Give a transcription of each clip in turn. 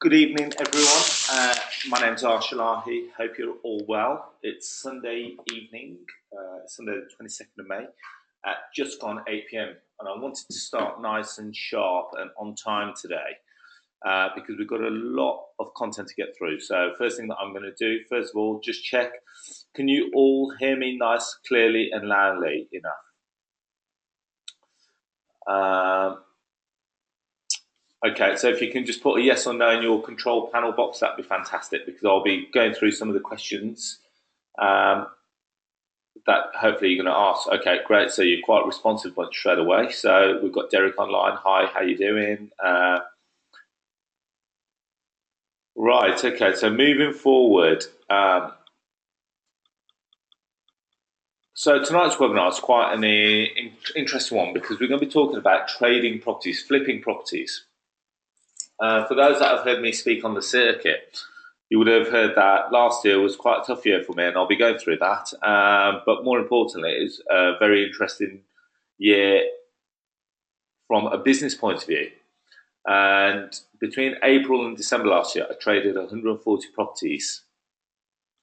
Good evening, everyone. My name's Arsh Ellahi. Hope you're all well. It's Sunday evening, Sunday the 22nd of May, at just gone 8 p.m. And I wanted to start nice and sharp and on time today because we've got a lot of content to get through. So first thing that I'm going to do, first of all, just check. Can you all hear me nice, clearly and loudly enough? Okay, so if you can just put a yes or no in your control panel box, that'd be fantastic, because I'll be going through some of the questions that hopefully you're going to ask. Okay, great. So you're quite responsive bunch straight away. So we've got Derek online. Hi, how you doing? Right, okay, so moving forward. So tonight's webinar is quite an interesting one, because we're going to be talking about trading properties, flipping properties. For those that have heard me speak on the circuit, you would have heard that last year was quite a tough year for me, and I'll be going through that. But more importantly, it's a very interesting year from a business point of view. And between April and December last year, I traded 140 properties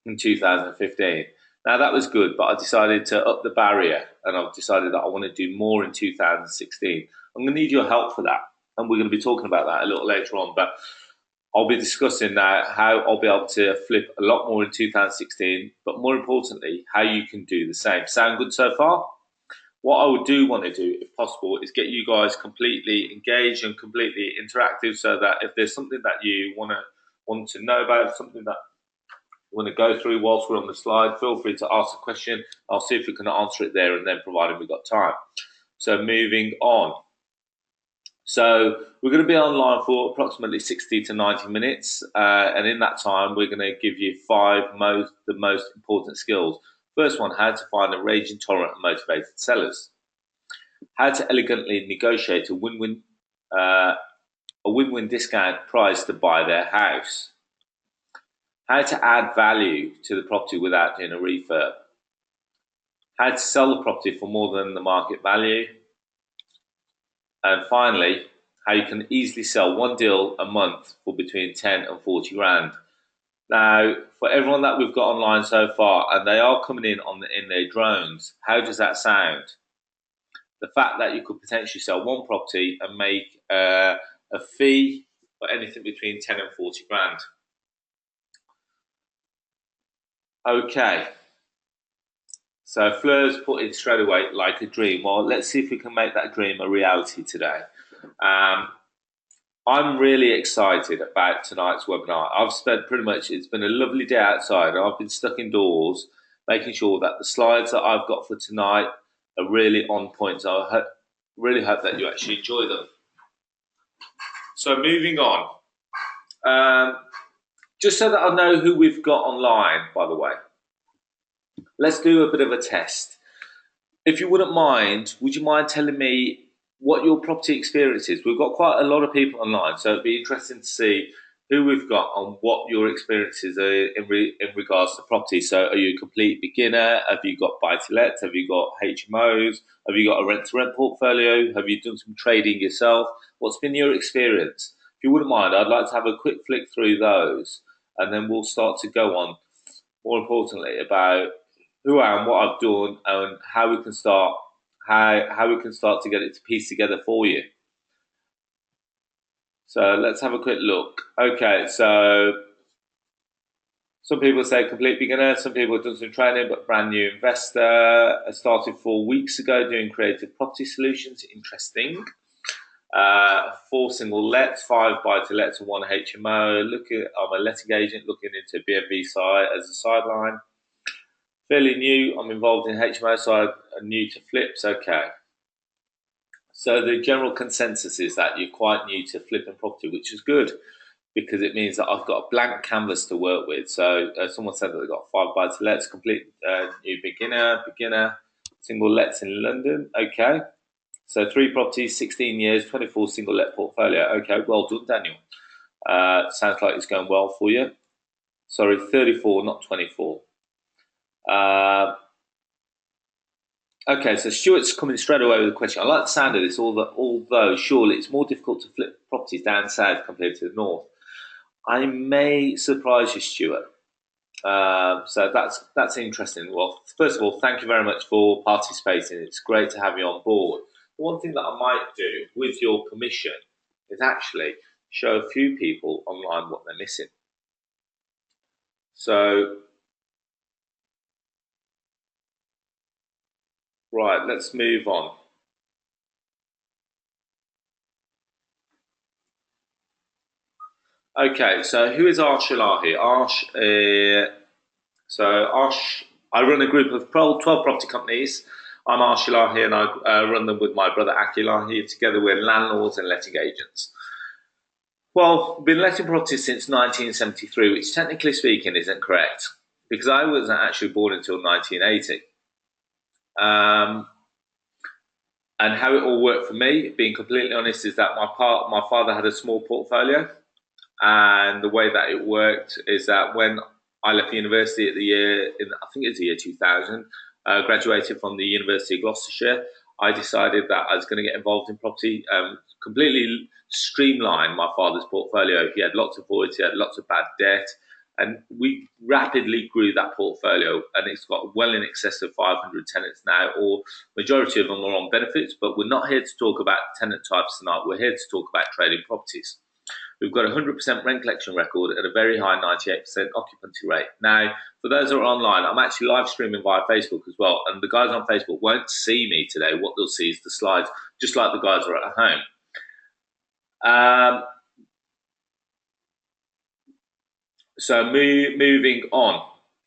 in 2015. Now, that was good, but I decided to up the barrier, and I've decided that I want to do more in 2016. I'm going to need your help for that, and we're going to be talking about that a little later on. But I'll be discussing now how I'll be able to flip a lot more in 2016, but more importantly, how you can do the same. Sound good so far? What I would want to do, if possible, is get you guys completely engaged and completely interactive, so that if there's something that you want to know about, something that you want to go through whilst we're on the slide, feel free to ask a question. I'll see if we can answer it there and then, provided we've got time. So moving on. So we're going to be online for approximately 60 to 90 minutes, and in that time, we're going to give you the most important skills. First one, how to find a raging tolerant and motivated sellers. How to elegantly negotiate a win-win discount price to buy their house. How to add value to the property without doing a refurb. How to sell the property for more than the market value. And finally, how you can easily sell one deal a month for between 10 and 40 grand. Now, for everyone that we've got online so far, and they are coming in in their drones, how does that sound? The fact that you could potentially sell one property and make a fee for anything between 10 and 40 grand. Okay. So Fleur's put in straight away, like a dream. Well, let's see if we can make that dream a reality today. I'm really excited about tonight's webinar. It's been a lovely day outside, and I've been stuck indoors, making sure that the slides that I've got for tonight are really on point. So I really hope that you actually enjoy them. So moving on. Just so that I know who we've got online, by the way, let's do a bit of a test. If you wouldn't mind, would you mind telling me what your property experience is? We've got quite a lot of people online, so it'd be interesting to see who we've got and what your experiences are in regards to property. So are you a complete beginner? Have you got buy-to-let? Have you got HMOs? Have you got a rent-to-rent portfolio? Have you done some trading yourself? What's been your experience? If you wouldn't mind, I'd like to have a quick flick through those, and then we'll start to go on, more importantly, about who I am, what I've done, and how we can start to get it to piece together for you. So let's have a quick look. Okay, so some people say complete beginner, some people have done some training, but brand new investor. I started 4 weeks ago doing creative property solutions. Interesting. 4 single lets, 5 buy-to-lets, and 1 HMO. I'm a letting agent looking into BNB side as a sideline. Fairly new. I'm involved in HMO side, new to flips. Okay. So the general consensus is that you're quite new to flipping property, which is good, because it means that I've got a blank canvas to work with. So someone said that they've got 5 buy-to-lets, complete new beginner, single lets in London. Okay. So 3 properties, 16 years, 24 single let portfolio. Okay, well done, Daniel. Sounds like it's going well for you. Sorry, 34, not 24. Okay, so Stuart's coming straight away with a question. I like the sound of this, although surely it's more difficult to flip properties down south compared to the north. I may surprise you, Stuart. So that's interesting. Well, first of all, thank you very much for participating. It's great to have you on board. One thing that I might do, with your permission, is actually show a few people online what they're missing. So, right, let's move on. Okay, so who is Arsh Ellahi? Arsh, I run a group of 12 property companies. I'm Arsh Ellahi and I run them with my brother Arsh Ellahi. Together we're landlords and letting agents. Well, been letting properties since 1973, which technically speaking isn't correct because I wasn't actually born until 1980. Um, and how it all worked for me, being completely honest, is that my father had a small portfolio, and the way that it worked is that when I left university at the year, I think it's the year 2000, graduated from the University of Gloucestershire, I decided that I was going to get involved in property, completely streamline my father's portfolio. He had lots of voids, he had lots of bad debt, and we rapidly grew that portfolio, and it's got well in excess of 500 tenants now, or majority of them are on benefits, but we're not here to talk about tenant types tonight. We're here to talk about trading properties. We've got a 100% rent collection record at a very high 98% occupancy rate. Now, for those that are online, I'm actually live streaming via Facebook as well, and the guys on Facebook won't see me today. What they'll see is the slides, just like the guys are at home. Moving on.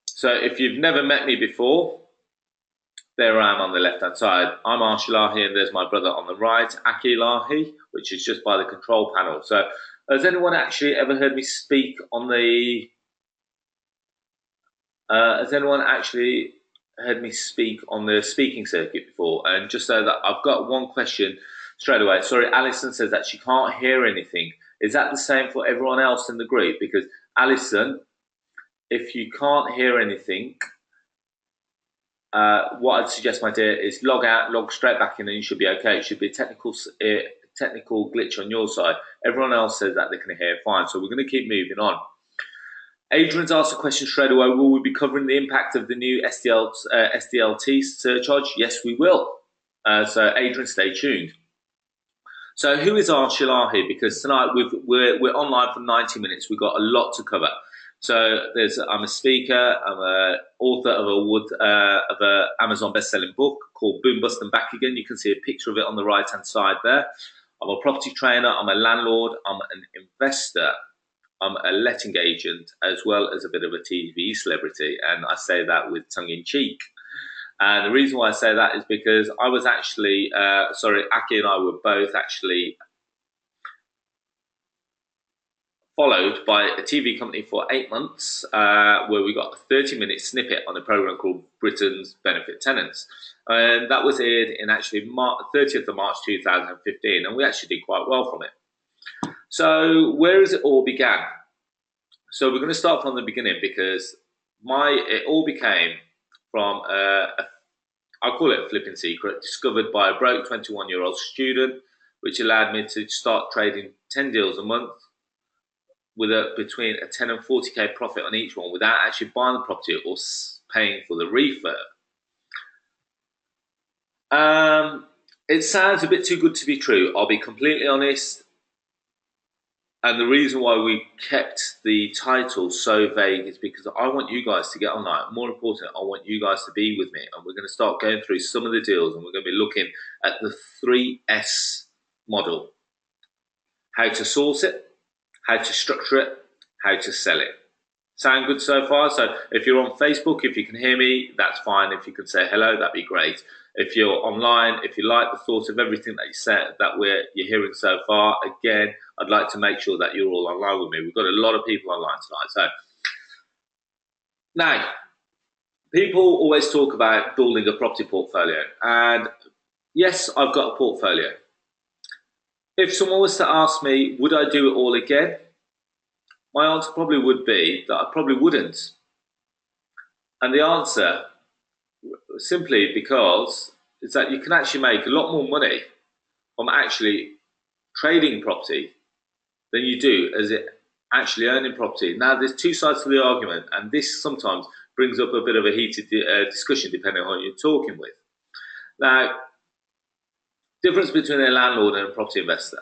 So if you've never met me before, there I am on the left-hand side. I'm Arsh Ellahi, and there's my brother on the right, Arsh Ellahi, which is just by the control panel. So has anyone actually ever heard me speak on the... has anyone actually heard me speak on the speaking circuit before? And just so that I've got one question straight away. Sorry, Alison says that she can't hear anything. Is that the same for everyone else in the group? Because Alison, if you can't hear anything, what I'd suggest, my dear, is log out, log straight back in, and you should be okay. It should be a technical glitch on your side. Everyone else says that they can hear fine, so we're going to keep moving on. Adrian's asked a question straight away. Will we be covering the impact of the new SDLT surcharge? Yes, we will. So Adrian, stay tuned. So who is Arsh Ellahi? Because tonight we're online for 90 minutes. We've got a lot to cover. So I'm a speaker. I'm an author of a Amazon best-selling book called Boom Bust and Back Again. You can see a picture of it on the right-hand side there. I'm a property trainer. I'm a landlord. I'm an investor. I'm a letting agent, as well as a bit of a TV celebrity, and I say that with tongue in cheek. And the reason why I say that is because I was actually, Aki and I were both actually followed by a TV company for 8 months, where we got a 30-minute snippet on a program called Britain's Benefit Tenants. And that was aired in actually 30th of March 2015, and we actually did quite well from it. So where has it all began? So we're going to start from the beginning, because it all became from I call it a flipping secret, discovered by a broke 21-year-old student, which allowed me to start trading 10 deals a month with between a 10 and 40k profit on each one, without actually buying the property or paying for the refurb. It sounds a bit too good to be true. I'll be completely honest. And the reason why we kept the title so vague is because I want you guys to get online. More important, I want you guys to be with me. And we're going to start going through some of the deals, and we're going to be looking at the 3S model. How to source it, how to structure it, how to sell it. Sound good so far? So if you're on Facebook, if you can hear me, that's fine. If you can say hello, that'd be great. If you're online, if you like the thought of everything that you said, that you're hearing so far, again, I'd like to make sure that you're all online with me. We've got a lot of people online tonight. So now, people always talk about building a property portfolio, and yes, I've got a portfolio. If someone was to ask me, would I do it all again? My answer probably would be that I probably wouldn't. And the answer, simply because, is that you can actually make a lot more money from actually trading property than you do as it actually owning property. Now, there's two sides to the argument, and this sometimes brings up a bit of a heated discussion depending on who you're talking with. Now, difference between a landlord and a property investor.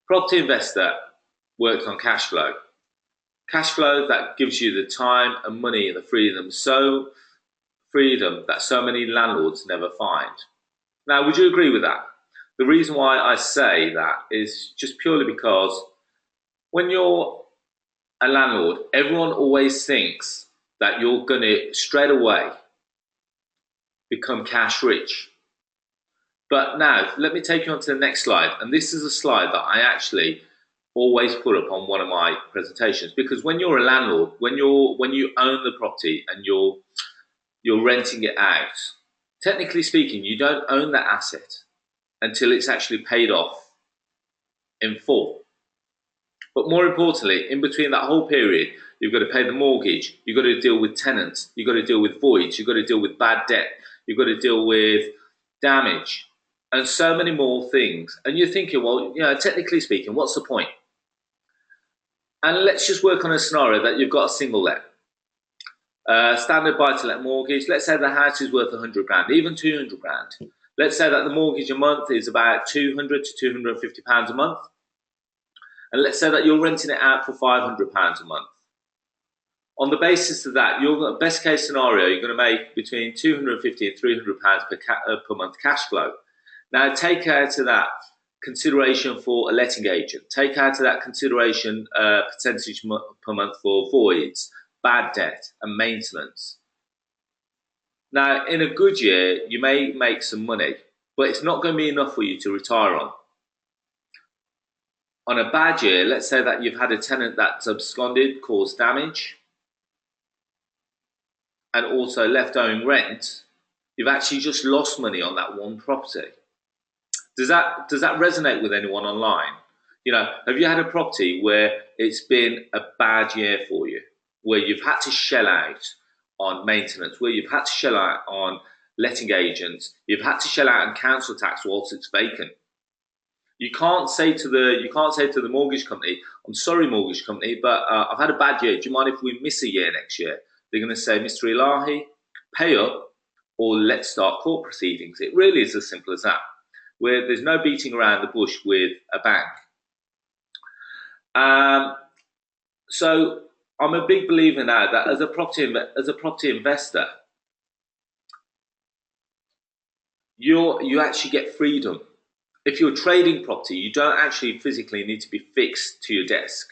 Property investor works on cash flow. Cash flow that gives you the time and money and the freedom that so many landlords never find. Now, would you agree with that? The reason why I say that is just purely because when you're a landlord, everyone always thinks that you're going to straight away become cash rich. But now, let me take you on to the next slide. And this is a slide that I actually always put up on one of my presentations, because when you're a landlord, when you own the property and you're renting it out, technically speaking, you don't own that asset until it's actually paid off in full. But more importantly, in between that whole period, you've got to pay the mortgage, you've got to deal with tenants, you've got to deal with voids, you've got to deal with bad debt, you've got to deal with damage, and so many more things. And you're thinking, well, technically speaking, what's the point? And let's just work on a scenario that you've got a single let. Standard buy-to-let mortgage. Let's say the house is worth 100 grand, even 200 grand. Let's say that the mortgage a month is about 200 to 250 pounds a month. And let's say that you're renting it out for 500 pounds a month. On the basis of that, your best case scenario, you're going to make between 250 and 300 pounds per month cash flow. Now, take out of that consideration for a letting agent. Take out of that consideration percentage per month for voids, bad debt, and maintenance. Now, in a good year, you may make some money, but it's not going to be enough for you to retire on. On a bad year, let's say that you've had a tenant that's absconded, caused damage, and also left owing rent, you've actually just lost money on that one property. Does that resonate with anyone online? Have you had a property where it's been a bad year for you, where you've had to shell out on maintenance, where you've had to shell out on letting agents, you've had to shell out on council tax whilst it's vacant? You can't say to the mortgage company, "I'm sorry, mortgage company, but I've had a bad year. Do you mind if we miss a year next year?" They're going to say, "Mr. Elahi, pay up, or let's start court proceedings." It really is as simple as that, where there's no beating around the bush with a bank. So I'm a big believer now that as a property investor, you actually get freedom. If you're trading property, you don't actually physically need to be fixed to your desk.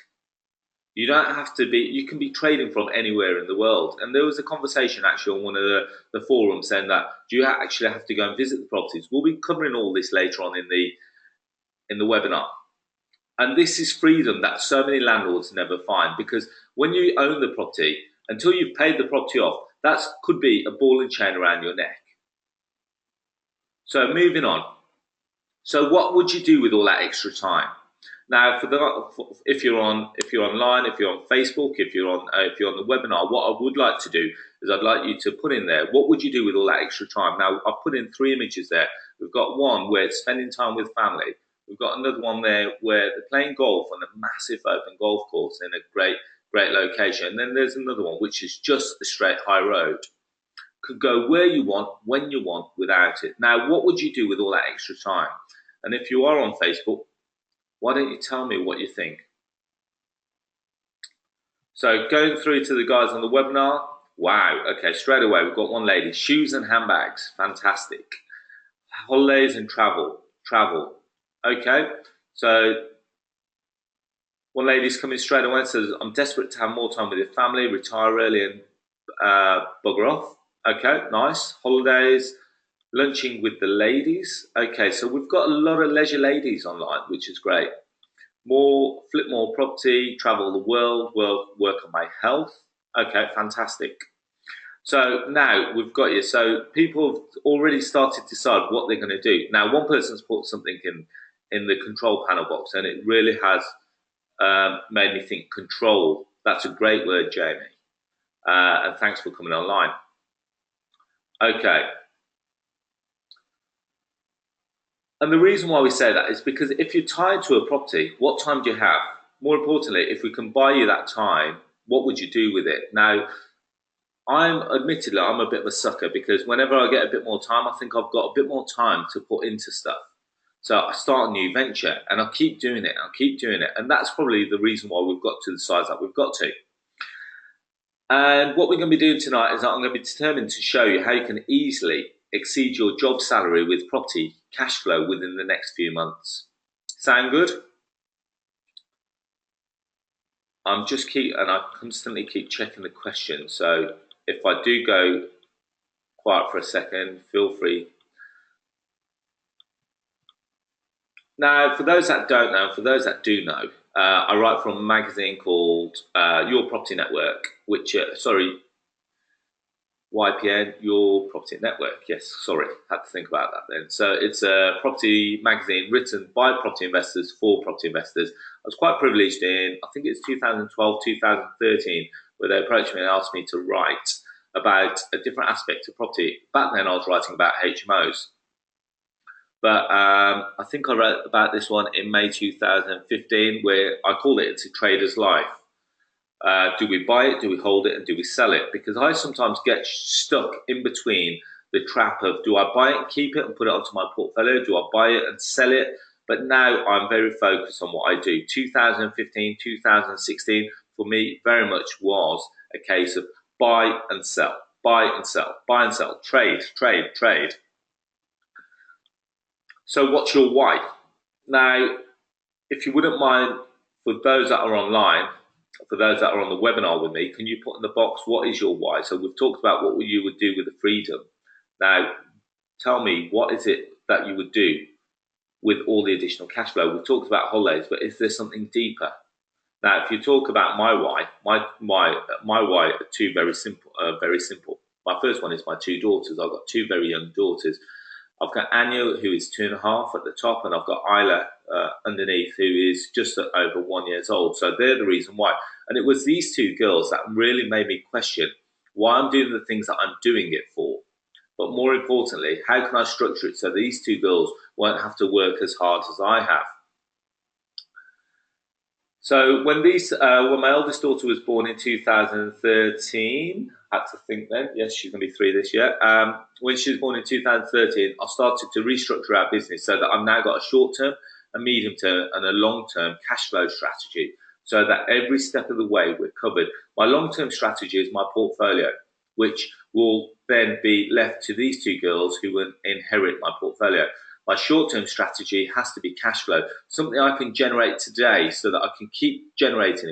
You don't have to be, you can be trading from anywhere in the world. And there was a conversation actually on one of the forums saying that, do you actually have to go and visit the properties? We'll be covering all this later on in the webinar. And this is freedom that so many landlords never find, because when you own the property, until you've paid the property off, that could be a ball and chain around your neck. So moving on. So what would you do with all that extra time? Now, if you're online, if you're on Facebook, if you're on the webinar, what I would like to do is I'd like you to put in there, what would you do with all that extra time? Now, I've put in 3 images there. We've got one where it's spending time with family. We've got another one there where they're playing golf on a massive open golf course in a great location. And then there's another one which is just a straight high road. Could go where you want, when you want, without it. Now, what would you do with all that extra time? And if you are on Facebook, why don't you tell me what you think? So going through to the guys on the webinar, wow, okay, straight away we've got one lady, shoes and handbags, fantastic. Holidays and travel, okay. So one lady's coming straight away and says, I'm desperate to have more time with your family, retire early and bugger off. Okay, nice. Holidays, lunching with the ladies. Okay, so we've got a lot of leisure ladies online, which is great. Flip more property, travel the world, work on my health. Okay, fantastic. So now we've got you. So people have already started to decide what they're going to do. Now, one person's put something in the control panel box, and it really has made me think. Control. That's a great word, Jamie. And thanks for coming online. Okay. And the reason why we say that is because if you're tied to a property, what time do you have? more importantly, if we can buy you that time, what would you do with it? Now, admittedly, I'm a bit of a sucker because whenever I get a bit more time, I think I've got a bit more time to put into stuff. So I start a new venture and I'll keep doing it. I'll keep doing it. And that's probably the reason why we've got to the size that we've got to. And what we're going to be doing tonight is I'm going to be determined to show you how you can easily exceed your job salary with property cash flow within the next few months. Sound good? I constantly keep checking the question. So if I do go quiet for a second, feel free. Now, for those that don't know, for those that do know, I write for a magazine called Your Property Network, YPN, Your Property Network. Yes, sorry, had to think about that then. So it's a property magazine written by property investors for property investors. I was quite privileged in, I think it's 2012, 2013, where they approached me and asked me to write about a different aspect of property. Back then I was writing about HMOs. But I think I wrote about this one in May 2015, where I call it It's a Trader's Life. Do we buy it, do we hold it, and do we sell it? Because I sometimes get stuck in between the trap of, do I buy it and keep it and put it onto my portfolio? Do I buy it and sell it? But now I'm very focused on what I do. 2015, 2016, for me, very much was a case of buy and sell, buy and sell, buy and sell, trade, trade, trade. So what's your why? Now, if you wouldn't mind, for those that are online, for those that are on the webinar with me, can you put in the box, what is your why? So we've talked about what you would do with the freedom. Now, tell me, what is it that you would do with all the additional cash flow? We've talked about holidays, but is there something deeper? Now, if you talk about my why, my why are two very simple. My first one is my two daughters. I've got two very young daughters. I've got Anya, who is 2.5 at the top, and I've got Isla underneath, who is just over 1 year old. So they're the reason why. And it was these two girls that really made me question why I'm doing the things that I'm doing it for. But more importantly, how can I structure it so these two girls won't have to work as hard as I have? So when my eldest daughter was born in 2013, I had to think then, yes, she's going to be 3 this year. When she was born in 2013, I started to restructure our business so that I've now got a short-term, a medium-term, and a long-term cash flow strategy so that every step of the way we're covered. My long-term strategy is my portfolio, which will then be left to these two girls who will inherit my portfolio. My short-term strategy has to be cash flow, something I can generate today so that I can keep generating,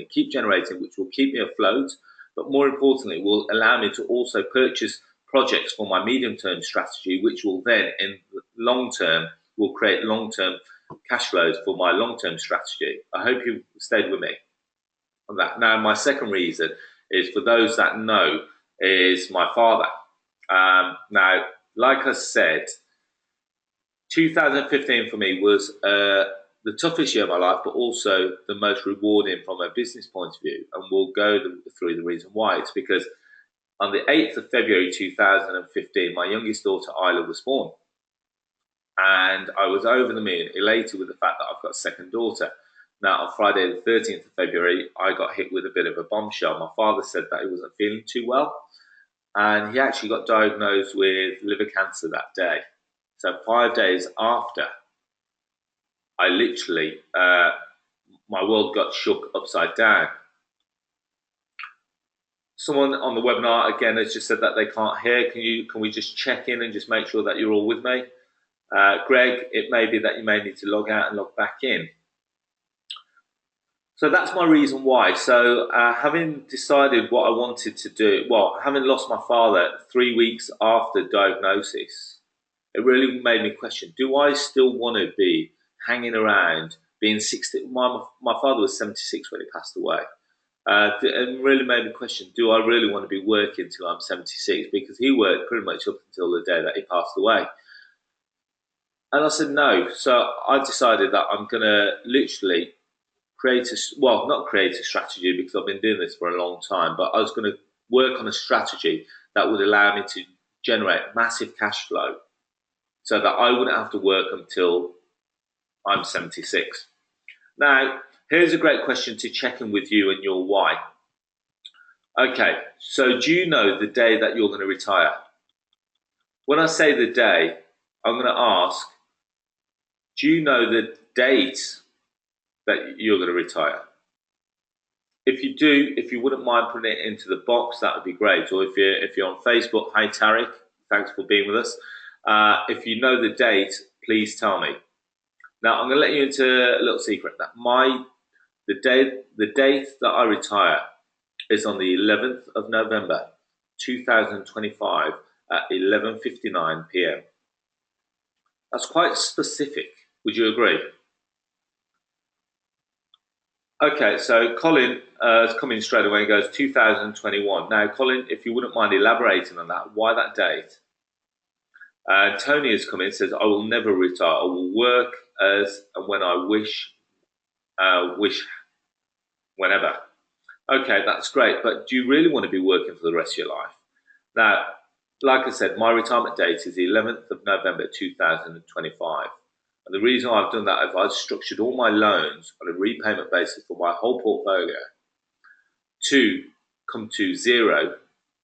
which will keep me afloat, but more importantly, will allow me to also purchase projects for my medium-term strategy, which will then, in long-term, will create long-term cash flows for my long-term strategy. I hope you've stayed with me on that. Now, my second reason is, for those that know, is my father. Now, like I said, 2015 for me was the toughest year of my life, but also the most rewarding from a business point of view. And we'll go through the reason why. It's because on the 8th of February 2015, my youngest daughter, Isla, was born. And I was over the moon, elated with the fact that I've got a second daughter. Now, on Friday the 13th of February, I got hit with a bit of a bombshell. My father said that he wasn't feeling too well. And he actually got diagnosed with liver cancer that day. So 5 days after, I literally, my world got shook upside down. Someone on the webinar, again, has just said that they can't hear. Can we just check in and just make sure that you're all with me? Greg, it may be that you may need to log out and log back in. So that's my reason why. So having decided what I wanted to do, well, having lost my father 3 weeks after diagnosis, it really made me question, do I still want to be hanging around, being 60? My father was 76 when he passed away. It really made me question, do I really want to be working till I'm 76? Because he worked pretty much up until the day that he passed away. And I said no. So I decided that I'm going to literally not create a strategy, because I've been doing this for a long time, but I was going to work on a strategy that would allow me to generate massive cash flow so that I wouldn't have to work until I'm 76. Now, Here's a great question to check in with you and your why. Okay, so do you know the day that you're going to retire? When I say the day, I'm going to ask, do you know the date that you're going to retire? If you do, if you wouldn't mind putting it into the box, that would be great. Or if you're on Facebook, hi Tariq, thanks for being with us. If you know the date, please tell me. Now I'm going to let you into a little secret that the date that I retire is on the 11th of November, 2025 at 11:59 p.m. That's quite specific. Would you agree? Okay, so Colin has come in straight away and goes 2021. Now, Colin, if you wouldn't mind elaborating on that, why that date? Tony has come in and says, I will never retire. I will work as and when I wish whenever. Okay, that's great, but do you really want to be working for the rest of your life? Now, like I said, my retirement date is the 11th of November 2025. And the reason I've done that is I've structured all my loans on a repayment basis for my whole portfolio to come to zero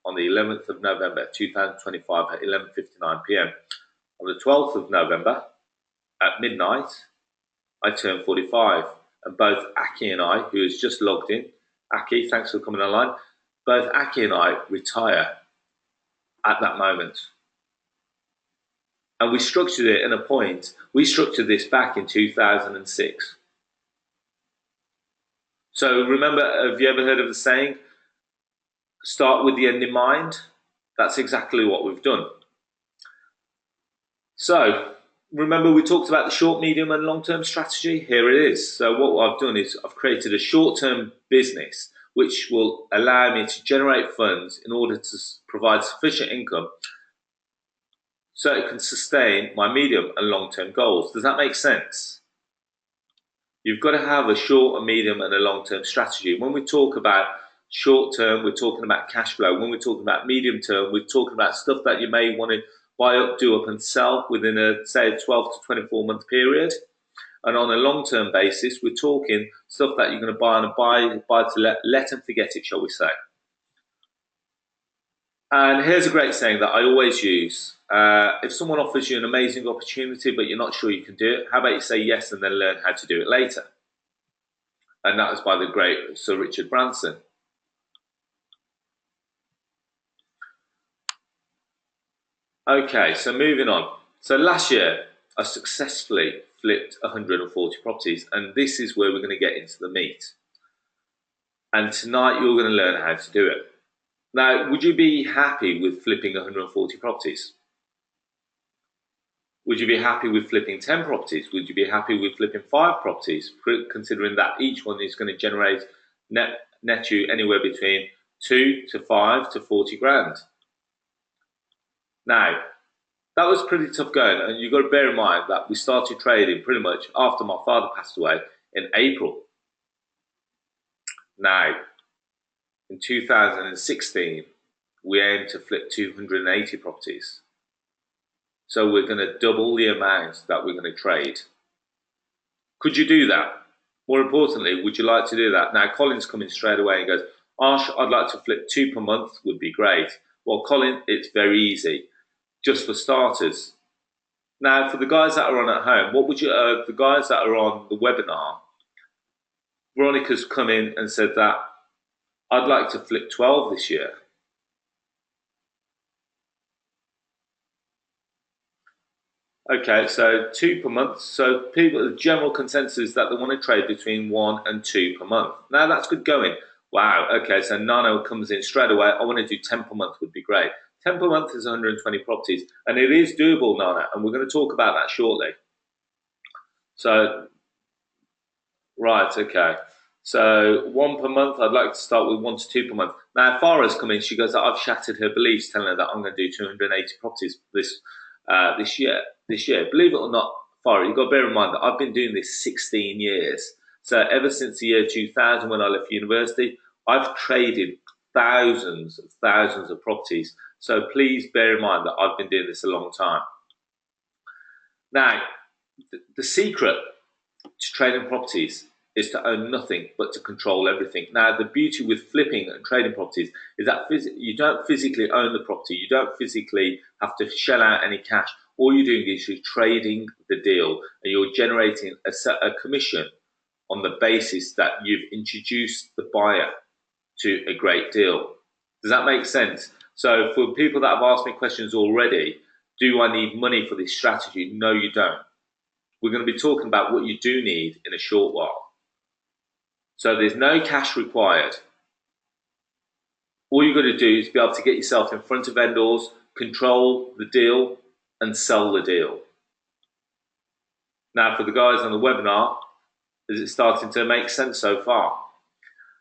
on the 11th of November 2025 at 11:59 p.m. On the 12th of November at midnight, I turn 45. And both Aki and I, who has just logged in, Aki, thanks for coming online, both Aki and I retire at that moment. And we structured it in a point. We structured this back in 2006. So remember, have you ever heard of the saying, start with the end in mind? That's exactly what we've done. So remember we talked about the short, medium and long-term strategy? Here it is. So what I've done is I've created a short-term business which will allow me to generate funds in order to provide sufficient income so it can sustain my medium and long-term goals. Does that make sense? You've got to have a short, a medium, and a long-term strategy. When we talk about short-term, we're talking about cash flow. When we're talking about medium-term, we're talking about stuff that you may want to buy up, do up, and sell within a, say, a 12 to 24-month period. And on a long-term basis, we're talking stuff that you're going to buy on a buy to let and forget it, shall we say. And here's a great saying that I always use. If someone offers you an amazing opportunity, but you're not sure you can do it, how about you say yes and then learn how to do it later? And that was by the great Sir Richard Branson. Okay, so moving on. So last year, I successfully flipped 140 properties, and this is where we're going to get into the meat. And tonight, you're going to learn how to do it. Now, would you be happy with flipping 140 properties? Would you be happy with flipping 10 properties? Would you be happy with flipping 5 properties, considering that each one is going to generate net you anywhere between 2 to 5 to 40 grand? Now, that was pretty tough going, and you've got to bear in mind that we started trading pretty much after my father passed away in April. Now, in 2016, we aimed to flip 280 properties. So we're going to double the amount that we're going to trade. Could you do that? More importantly, would you like to do that? Now, Colin's coming straight away and goes, Arsh, I'd like to flip 2 per month, would be great. Well, Colin, it's very easy, just for starters. Now, for the guys that are on at home, what would you, the guys that are on the webinar, Veronica's come in and said that I'd like to flip 12 this year. Okay, so 2 per month. So people, the general consensus is that they want to trade between 1 and 2 per month. Now that's good going. Wow, okay, so Nano comes in straight away. I want to do 10 per month would be great. 10 per month is 120 properties, and it is doable, Nana, and we're going to talk about that shortly. So, right, okay. So 1 per month, I'd like to start with 1 to 2 per month. Now, Farah's come in, she goes, I've shattered her beliefs, telling her that I'm going to do 280 properties this year. Believe it or not, Farah, you've got to bear in mind that I've been doing this 16 years. So ever since the year 2000 when I left university, I've traded thousands of properties. So please bear in mind that I've been doing this a long time. Now, the secret to trading properties is to own nothing but to control everything. Now, the beauty with flipping and trading properties is that you don't physically own the property. You don't physically have to shell out any cash. All you're doing is you're trading the deal and you're generating a commission on the basis that you've introduced the buyer to a great deal. Does that make sense? So for people that have asked me questions already, do I need money for this strategy? No, you don't. We're going to be talking about what you do need in a short while. So there's no cash required. All you've got to do is be able to get yourself in front of vendors, control the deal, and sell the deal. Now, for the guys on the webinar, is it starting to make sense so far?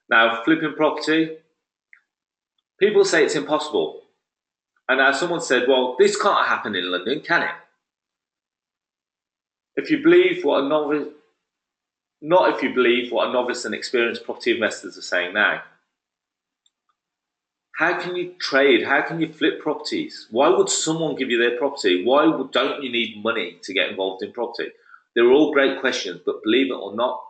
Now, flipping property, people say it's impossible. And now someone said, well, this can't happen in London, can it? If you believe what a novice, not if you believe what a novice and experienced property investors are saying now. How can you trade? How can you flip properties? Why would someone give you their property? Why don't you need money to get involved in property? They're all great questions, but believe it or not,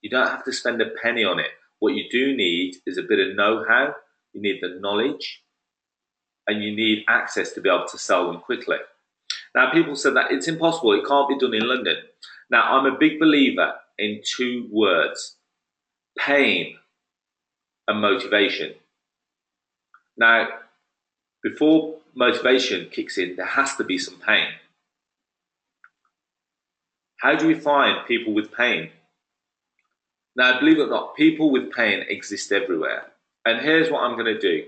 you don't have to spend a penny on it. What you do need is a bit of know-how, you need the knowledge, and you need access to be able to sell them quickly. Now, people said that it's impossible, it can't be done in London. Now, I'm a big believer in two words, pain and motivation. Now, before motivation kicks in, there has to be some pain. How do we find people with pain? Now, believe it or not, people with pain exist everywhere. And here's what I'm going to do.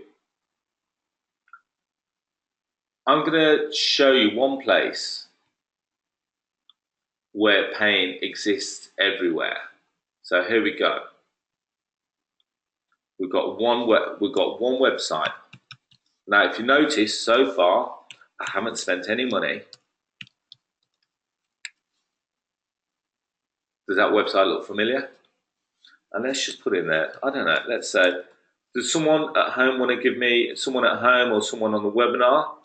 I'm going to show you one place where pain exists everywhere. So here we go. We've got one website. Now, if you notice, so far, I haven't spent any money. Does that website look familiar? And let's just put in there, I don't know, let's say, does someone at home want to give me, someone at home or someone on the webinar,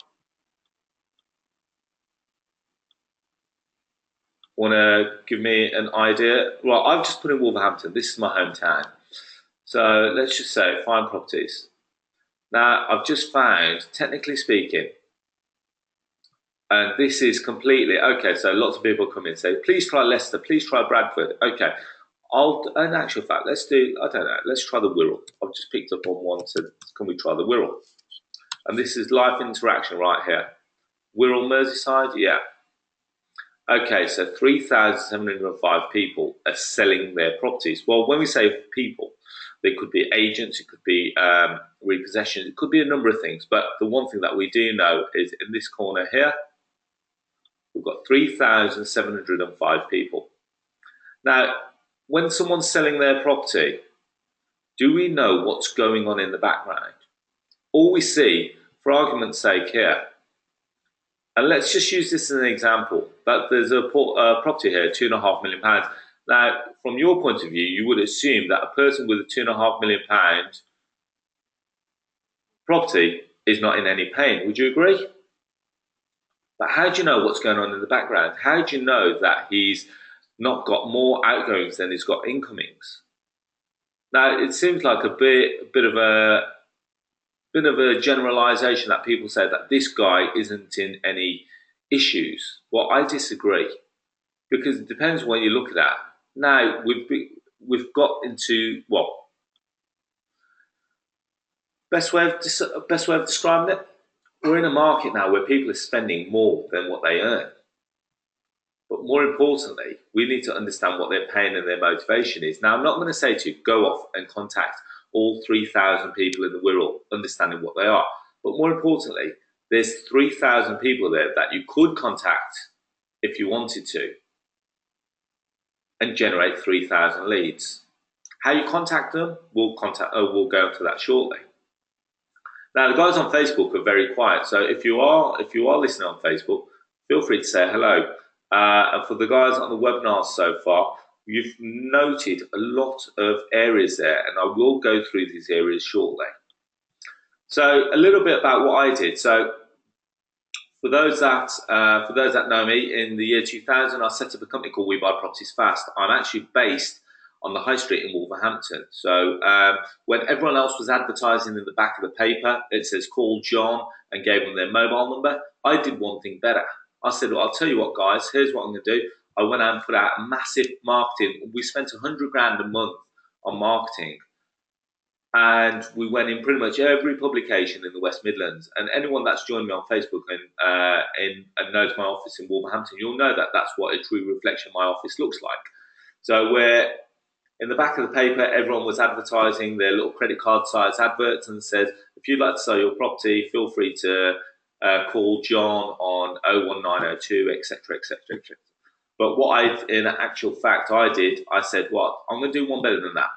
want to give me an idea? Well, I've just put in Wolverhampton. This is my hometown. So let's just say find properties. Now, I've just found, technically speaking, and this is completely, okay, so lots of people come in and say, please try Leicester, please try Bradford. Okay, in actual fact, let's do, I don't know, let's try the Wirral. I've just picked up on one, so can we try the Wirral? And this is live interaction right here. Wirral, Merseyside, yeah. Okay, so 3,705 people are selling their properties. Well, when we say people, they could be agents, it could be repossessions, it could be a number of things. But the one thing that we do know is in this corner here, we've got 3,705 people. Now, when someone's selling their property, do we know what's going on in the background? All we see, for argument's sake here, and let's just use this as an example, that there's a property here, £2.5 million. Now, from your point of view, you would assume that a person with a £2.5 million property is not in any pain. Would you agree? But how do you know what's going on in the background? How do you know that he's not got more outgoings than he's got incomings? Now, it seems like a bit of a generalization that people say that this guy isn't in any issues. Well, I disagree, because it depends what you look at that. Now, we've got into, well, best way of describing it, we're in a market now where people are spending more than what they earn. But more importantly, we need to understand what their pain and their motivation is. Now, I'm not going to say to you, go off and contact all 3,000 people in the Wirral, understanding what they are. But more importantly, there's 3,000 people there that you could contact if you wanted to and generate 3,000 leads. How you contact them, we'll go into that shortly. Now, the guys on Facebook are very quiet, so if you are listening on Facebook, feel free to say hello. And for the guys on the webinar so far, you've noted a lot of areas there, and I will go through these areas shortly. So a little bit about what I did. So for those that know me, in the year 2000, I set up a company called We Buy Properties Fast. I'm actually based on the high street in Wolverhampton. So when everyone else was advertising in the back of the paper, it says call John and gave them their mobile number. I did one thing better. I said, well, I'll tell you what, guys, here's what I'm going to do. I went out and put out a massive marketing. We spent 100 grand a month on marketing. And we went in pretty much every publication in the West Midlands. And anyone that's joined me on Facebook and knows my office in Wolverhampton, you'll know that that's what a true reflection of my office looks like. So we're in the back of the paper, everyone was advertising their little credit card size adverts and said, if you'd like to sell your property, feel free to call John on 01902, etc., etc., etc. But what in actual fact I did, I said, what, I'm going to do one better than that.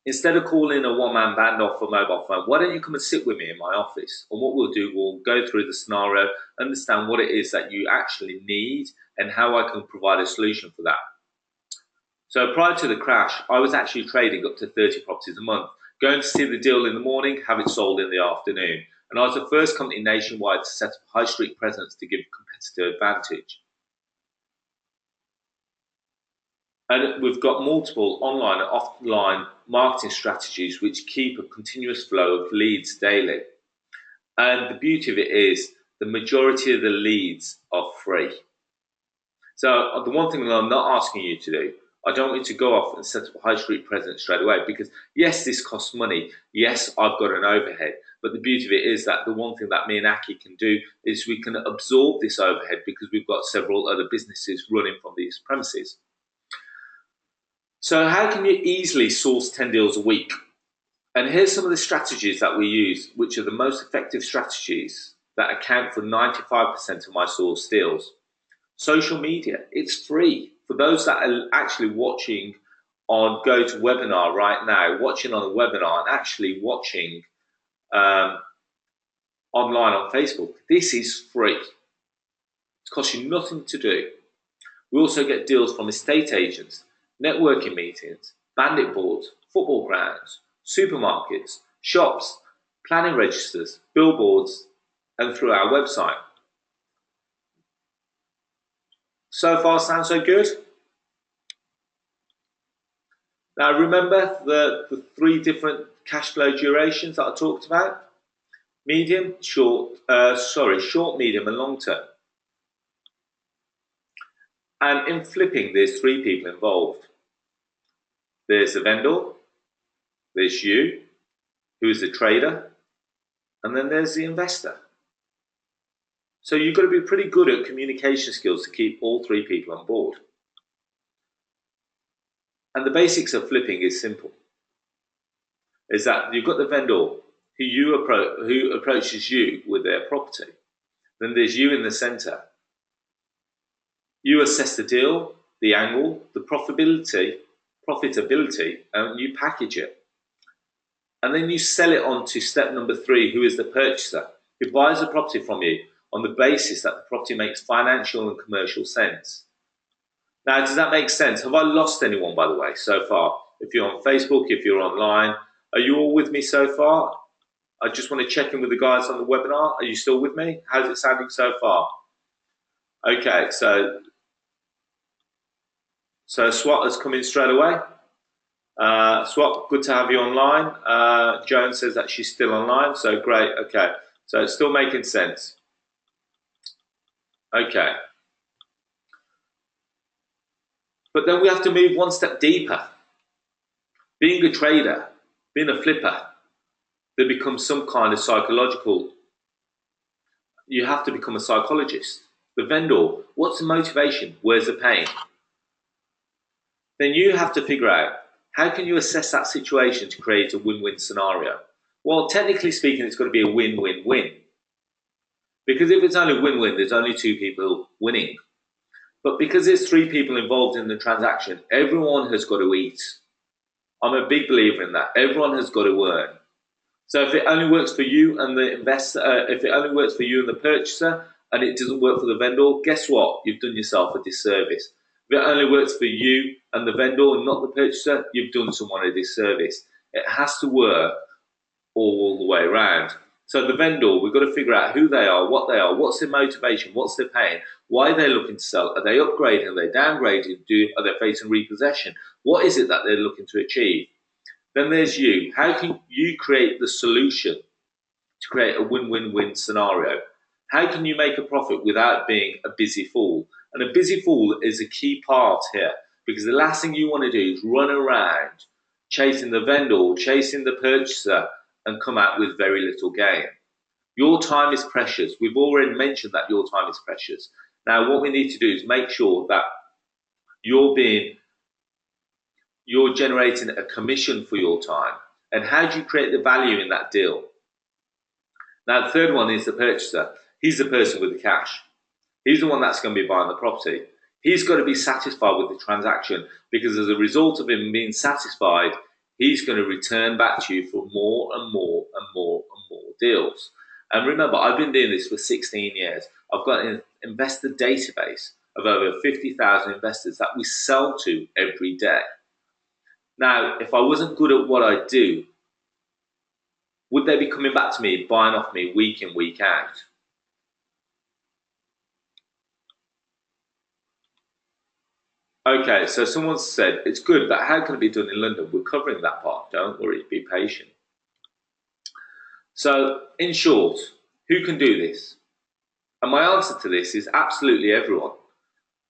Instead of calling a one-man band off a mobile phone, why don't you come and sit with me in my office? And what we'll do, we'll go through the scenario, understand what it is that you actually need and how I can provide a solution for that. So prior to the crash, I was actually trading up to 30 properties a month, going to see the deal in the morning, have it sold in the afternoon. And I was the first company nationwide to set up a high street presence to give competitive advantage. And we've got multiple online and offline marketing strategies which keep a continuous flow of leads daily. And the beauty of it is the majority of the leads are free. So the one thing that I'm not asking you to do, I don't want you to go off and set up a high street presence straight away because yes, this costs money. Yes, I've got an overhead. But the beauty of it is that the one thing that me and Aki can do is we can absorb this overhead because we've got several other businesses running from these premises. So how can you easily source 10 deals a week? And here's some of the strategies that we use, which are the most effective strategies that account for 95% of my source deals. Social media, it's free. For those that are actually watching on GoToWebinar right now, watching on a webinar and actually watching online on Facebook, this is free. It costs you nothing to do. We also get deals from estate agents, networking meetings, bandit boards, football grounds, supermarkets, shops, planning registers, billboards, and through our website. So far, sound so good? Now remember the three different cash flow durations that I talked about? Short, medium, and long term. And in flipping, there's three people involved. There's the vendor, there's you, who is the trader, and then there's the investor. So you've got to be pretty good at communication skills to keep all three people on board. And the basics of flipping is simple. Is that you've got the vendor who approaches you with their property. Then there's you in the center. You assess the deal, the angle, the profitability, and you package it. And then you sell it on to step number 3, who is the purchaser, who buys the property from you on the basis that the property makes financial and commercial sense. Now, does that make sense? Have I lost anyone, by the way, so far? If you're on Facebook, if you're online, are you all with me so far? I just want to check in with the guys on the webinar. Are you still with me? How's it sounding so far? Okay, so Swat has come in straight away. Swat, good to have you online. Joan says that she's still online, so great. Okay, so it's still making sense. Okay. But then we have to move one step deeper. Being a trader, being a flipper, there becomes some kind of psychological. You have to become a psychologist. The vendor, what's the motivation? Where's the pain? Then you have to figure out how can you assess that situation to create a win-win scenario. Well, technically speaking, it's got to be a win-win-win. Because if it's only win-win, there's only 2 people winning. But because there's 3 people involved in the transaction, everyone has got to eat. I'm a big believer in that. Everyone has got to earn. So if it only works for you and the investor, if it only works for you and the purchaser, and it doesn't work for the vendor, guess what? You've done yourself a disservice. If it only works for you and the vendor and not the purchaser, you've done someone a disservice. It has to work all the way around. So the vendor, we've got to figure out who they are, what's their motivation, what's their pain, why they're looking to sell. Are they upgrading? Are they downgrading? Are they facing repossession? What is it that they're looking to achieve? Then there's you. How can you create the solution to create a win-win-win scenario? How can you make a profit without being a busy fool? And a busy fool is a key part here, because the last thing you want to do is run around chasing the vendor, chasing the purchaser, and come out with very little gain. Your time is precious. We've already mentioned that your time is precious. Now, what we need to do is make sure that you're generating a commission for your time. And how do you create the value in that deal? Now, the third one is the purchaser. He's the person with the cash. He's the one that's going to be buying the property. He's got to be satisfied with the transaction, because as a result of him being satisfied, he's going to return back to you for more and more and more and more deals. And remember, I've been doing this for 16 years. I've got an investor database of over 50,000 investors that we sell to every day. Now, if I wasn't good at what I do, would they be coming back to me, buying off me week in, week out? Okay, so someone said, it's good, but how can it be done in London? We're covering that part. Don't worry, be patient. So, in short, who can do this? And my answer to this is absolutely everyone.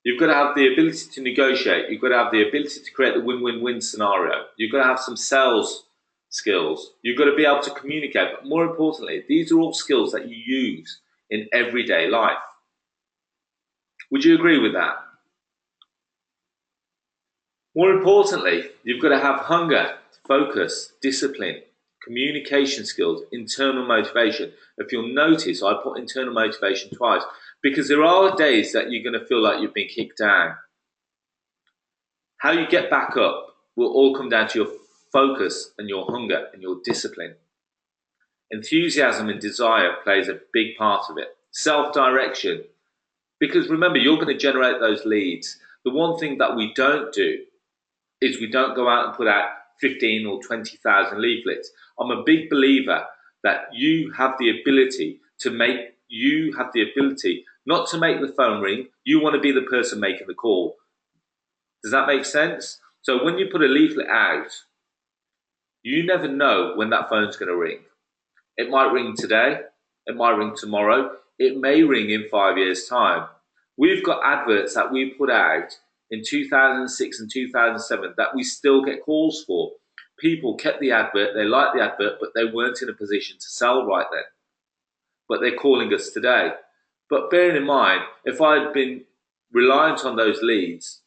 You've got to have the ability to negotiate. You've got to have the ability to create the win-win-win scenario. You've got to have some sales skills. You've got to be able to communicate. But more importantly, these are all skills that you use in everyday life. Would you agree with that? More importantly, you've got to have hunger, focus, discipline, communication skills, internal motivation. If you'll notice, I put internal motivation twice, because there are days that you're going to feel like you've been kicked down. How you get back up will all come down to your focus and your hunger and your discipline. Enthusiasm and desire plays a big part of it. Self-direction, because remember, you're going to generate those leads. The one thing that we don't do is we don't go out and put out 15 or 20,000 leaflets. I'm a big believer that you have the ability not to make the phone ring. You want to be the person making the call. Does that make sense? So when you put a leaflet out, you never know when that phone's going to ring. It might ring today. It might ring tomorrow. It may ring in 5 years' time. We've got adverts that we put out in 2006 and 2007 that we still get calls for. People kept the advert, they liked the advert, but they weren't in a position to sell right then. But they're calling us today. But bearing in mind, if I had been reliant on those leads,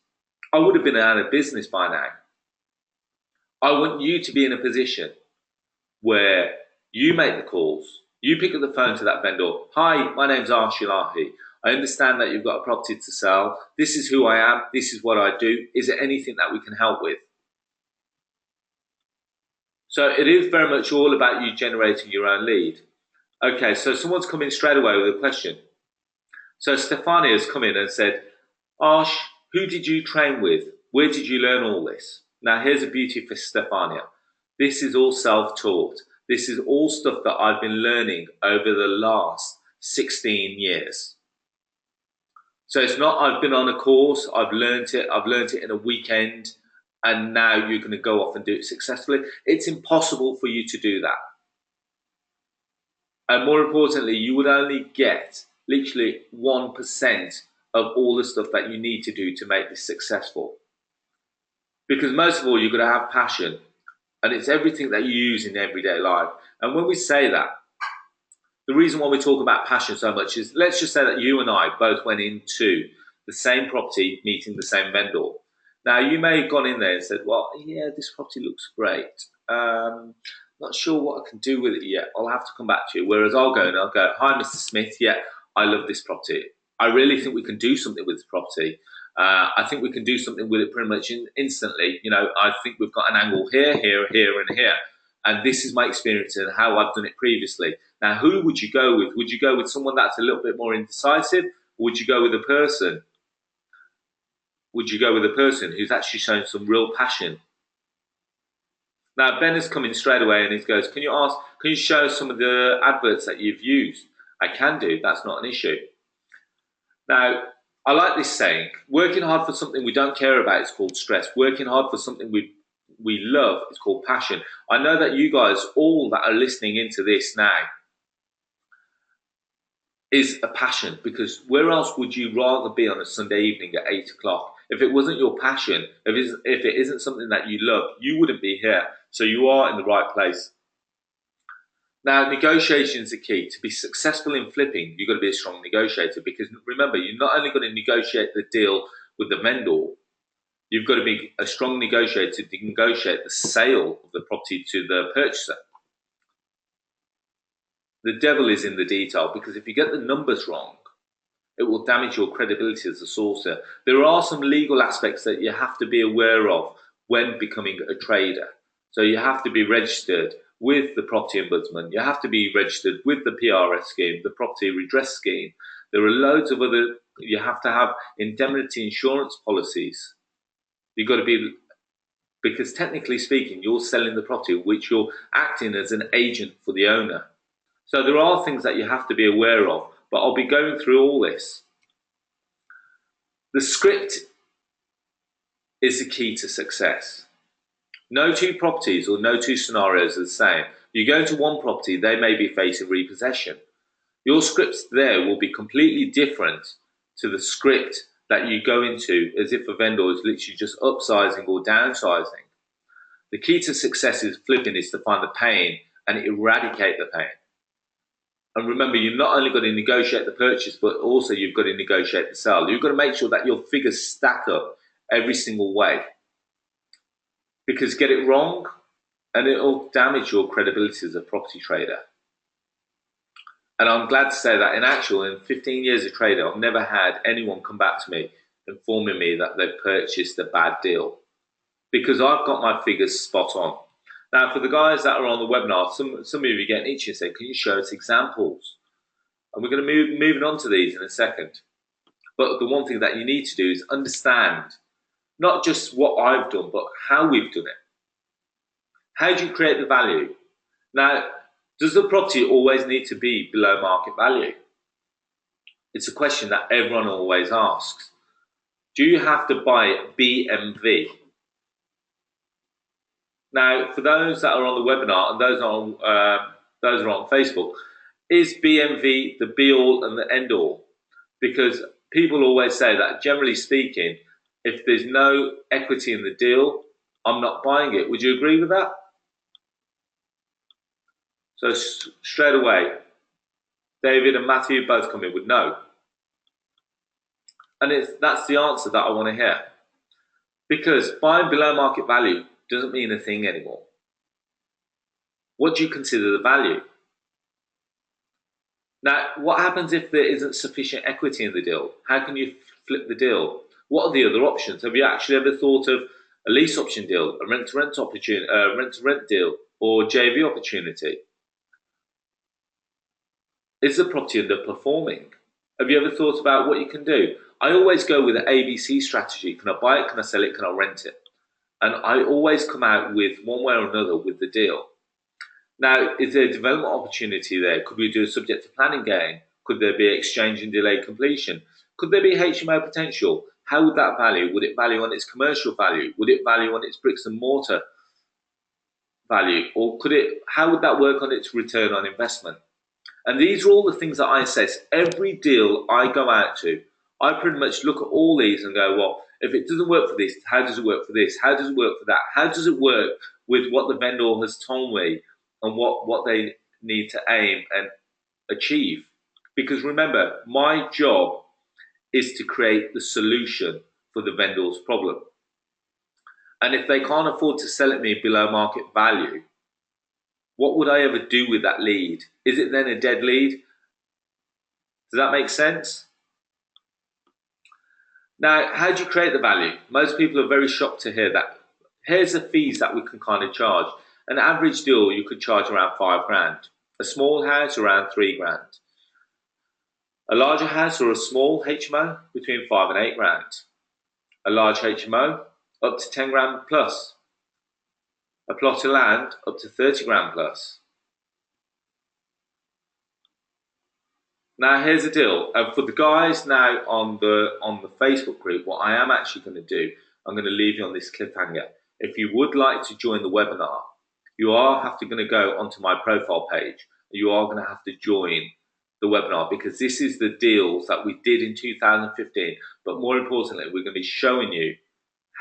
I would have been out of business by now. I want you to be in a position where you make the calls, you pick up the phone to that vendor. Hi, my name's Arsh Ellahi. I understand that you've got a property to sell. This is who I am. This is what I do. Is there anything that we can help with? So it is very much all about you generating your own lead. Okay, so someone's come in straight away with a question. So Stefania has come in and said, Arsh, who did you train with? Where did you learn all this? Now here's a beauty for Stefania. This is all self-taught. This is all stuff that I've been learning over the last 16 years. So it's not I've been on a course, I've learned it in a weekend, and now you're going to go off and do it successfully. It's impossible for you to do that. And more importantly, you would only get literally 1% of all the stuff that you need to do to make this successful. Because most of all, you've got to have passion, and it's everything that you use in everyday life. And when we say that, the reason why we talk about passion so much is, let's just say that you and I both went into the same property, meeting the same vendor. Now, you may have gone in there and said, well, yeah, this property looks great. Not sure what I can do with it yet. I'll have to come back to you. Whereas I'll go and I'll go, hi, Mr. Smith. Yeah, I love this property. I really think we can do something with this property. I think we can do something with it pretty much instantly. You know, I think we've got an angle here, here, here, and here. And this is my experience and how I've done it previously. Now, who would you go with? Would you go with someone that's a little bit more indecisive? Or would you go with a person? Would you go with a person who's actually shown some real passion? Now Ben has come in straight away and he goes, can you show some of the adverts that you've used? I can do, that's not an issue. Now, I like this saying, working hard for something we don't care about is called stress. Working hard for something we love is called passion. I know that you guys, all that are listening into this now, is a passion, because where else would you rather be on a Sunday evening at 8 o'clock? If it wasn't your passion, if it isn't something that you love, you wouldn't be here. So you are in the right place. Now, negotiation is the key. To be successful in flipping, you've got to be a strong negotiator, because remember, you're not only going to negotiate the deal with the vendor, you've got to be a strong negotiator to negotiate the sale of the property to the purchaser. The devil is in the detail, because if you get the numbers wrong, it will damage your credibility as a sourcer. There are some legal aspects that you have to be aware of when becoming a trader. So you have to be registered with the property ombudsman. You have to be registered with the PRS scheme, the property redress scheme. There are loads of other, you have to have indemnity insurance policies. You've got to be, because technically speaking, you're selling the property, which you're acting as an agent for the owner. So there are things that you have to be aware of, but I'll be going through all this. The script is the key to success. No two properties or no two scenarios are the same. You go to one property, they may be facing repossession. Your scripts there will be completely different to the script that you go into as if a vendor is literally just upsizing or downsizing. The key to success is flipping is to find the pain and eradicate the pain. And remember, you've not only got to negotiate the purchase, but also you've got to negotiate the sale. You've got to make sure that your figures stack up every single way. Because get it wrong, and it'll damage your credibility as a property trader. And I'm glad to say that in 15 years of trading, I've never had anyone come back to me informing me that they've purchased a bad deal. Because I've got my figures spot on. Now, for the guys that are on the webinar, some of you are getting itchy and say, can you show us examples? And we're going to move on to these in a second. But the one thing that you need to do is understand not just what I've done, but how we've done it. How do you create the value? Now, does the property always need to be below market value? It's a question that everyone always asks. Do you have to buy BMV? Now, for those that are on the webinar and those are on Facebook, is BMV the be-all and the end-all? Because people always say that, generally speaking, if there's no equity in the deal, I'm not buying it. Would you agree with that? So straight away, David and Matthew both come in with no. And that's the answer that I want to hear. Because buying below market value doesn't mean a thing anymore. What do you consider the value? Now, what happens if there isn't sufficient equity in the deal? How can you flip the deal? What are the other options? Have you actually ever thought of a lease option deal, a rent-to-rent opportunity, rent-to-rent deal, or JV opportunity? Is the property underperforming? Have you ever thought about what you can do? I always go with an ABC strategy. Can I buy it? Can I sell it? Can I rent it? And I always come out with one way or another with the deal. Now, is there a development opportunity there? Could we do a subject to planning gain? Could there be exchange and delayed completion? Could there be HMO potential? How would that value? Would it value on its commercial value? Would it value on its bricks and mortar value? Or how would that work on its return on investment? And these are all the things that I assess. Every deal I go out to, I pretty much look at all these and go, well, if it doesn't work for this, how does it work for this? How does it work for that? How does it work with what the vendor has told me and what they need to aim and achieve? Because remember, my job is to create the solution for the vendor's problem. And if they can't afford to sell it me below market value, what would I ever do with that lead? Is it then a dead lead? Does that make sense? Now, how do you create the value? Most people are very shocked to hear that. Here's the fees that we can kind of charge. An average deal, you could charge around 5 grand. A small house, around 3 grand. A larger house or a small HMO, between 5 and 8 grand. A large HMO, up to 10 grand plus. a plot of land up to 30 grand plus. Now here's the deal. For the guys now on the Facebook group, what I am actually going to do, I'm going to leave you on this cliffhanger. If you would like to join the webinar, you are going to go onto my profile page. You are going to have to join the webinar, because this is the deals that we did in 2015. But more importantly, we're going to be showing you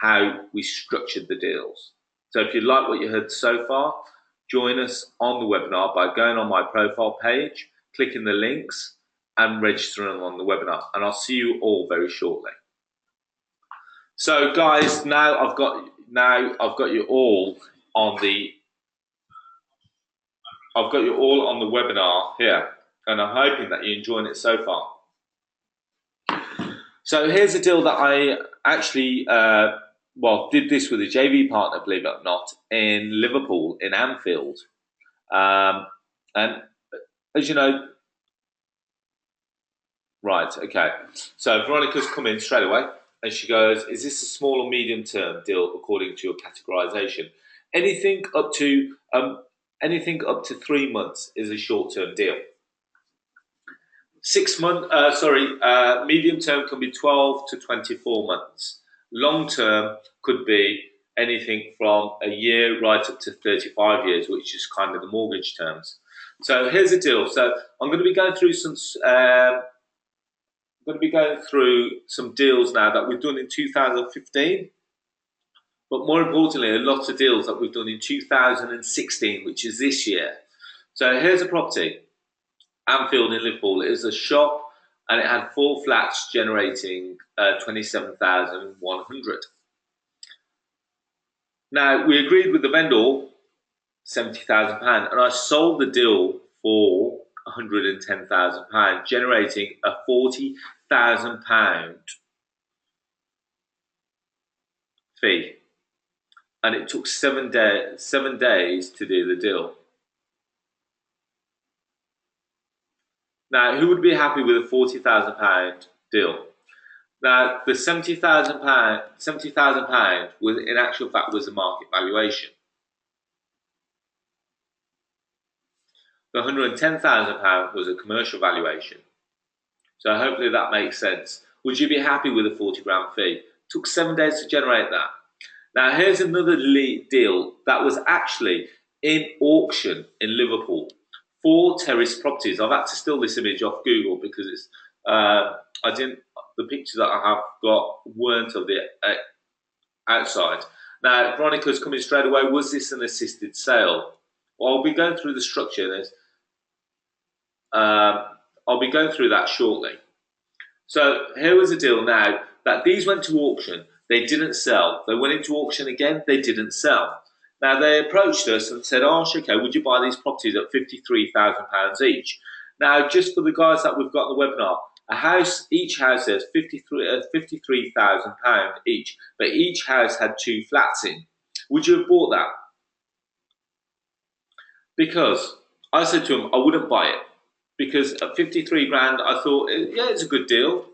how we structured the deals. So if you like what you heard so far, join us on the webinar by going on my profile page, clicking the links, and registering on the webinar. And I'll see you all very shortly. So guys, now I've got you all on the webinar here, and I'm hoping that you're enjoying it so far. So here's a deal that I actually did this with a JV partner, believe it or not, in Liverpool, in Anfield. And as you know, right, okay. So Veronica's come in straight away, and she goes, is this a small or medium term deal according to your categorization? Anything up to 3 months is a short term deal. 6 months, medium term can be 12 to 24 months. Long term could be anything from a year right up to 35 years, which is kind of the mortgage terms. So here's the deal. So I'm going to be going through some deals now that we've done in 2015, but more importantly, a lot of deals that we've done in 2016, which is this year. So here's a property, Anfield in Liverpool. It was a shop, and it had 4 flats generating 27,100. Now we agreed with the vendor £70,000, and I sold the deal for £110,000, generating a £40,000 fee, and it took 7 days to do the deal. Now, who would be happy with a £40,000 deal? Now, the £70,000 was, in actual fact, was the market valuation. The £110,000 was a commercial valuation. So hopefully that makes sense. Would you be happy with a 40 grand fee? It took 7 days to generate that. Now, here's another deal that was actually in auction in Liverpool. 4 terrace properties. I've had to steal this image off Google because it's the pictures that I have got weren't of the outside. Now, Veronica's coming straight away. Was this an assisted sale? Well, I'll be going through the structure. I'll be going through that shortly. So here was the deal now that these went to auction. They didn't sell. They went into auction again. They didn't sell. Now they approached us and said, Arsh, okay, would you buy these properties at £53,000 each? Now, just for the guys that we've got on the webinar, each house has £53,000 each, but each house had 2 flats in. Would you have bought that? Because I said to him, I wouldn't buy it, because at 53 grand, I thought, yeah, it's a good deal,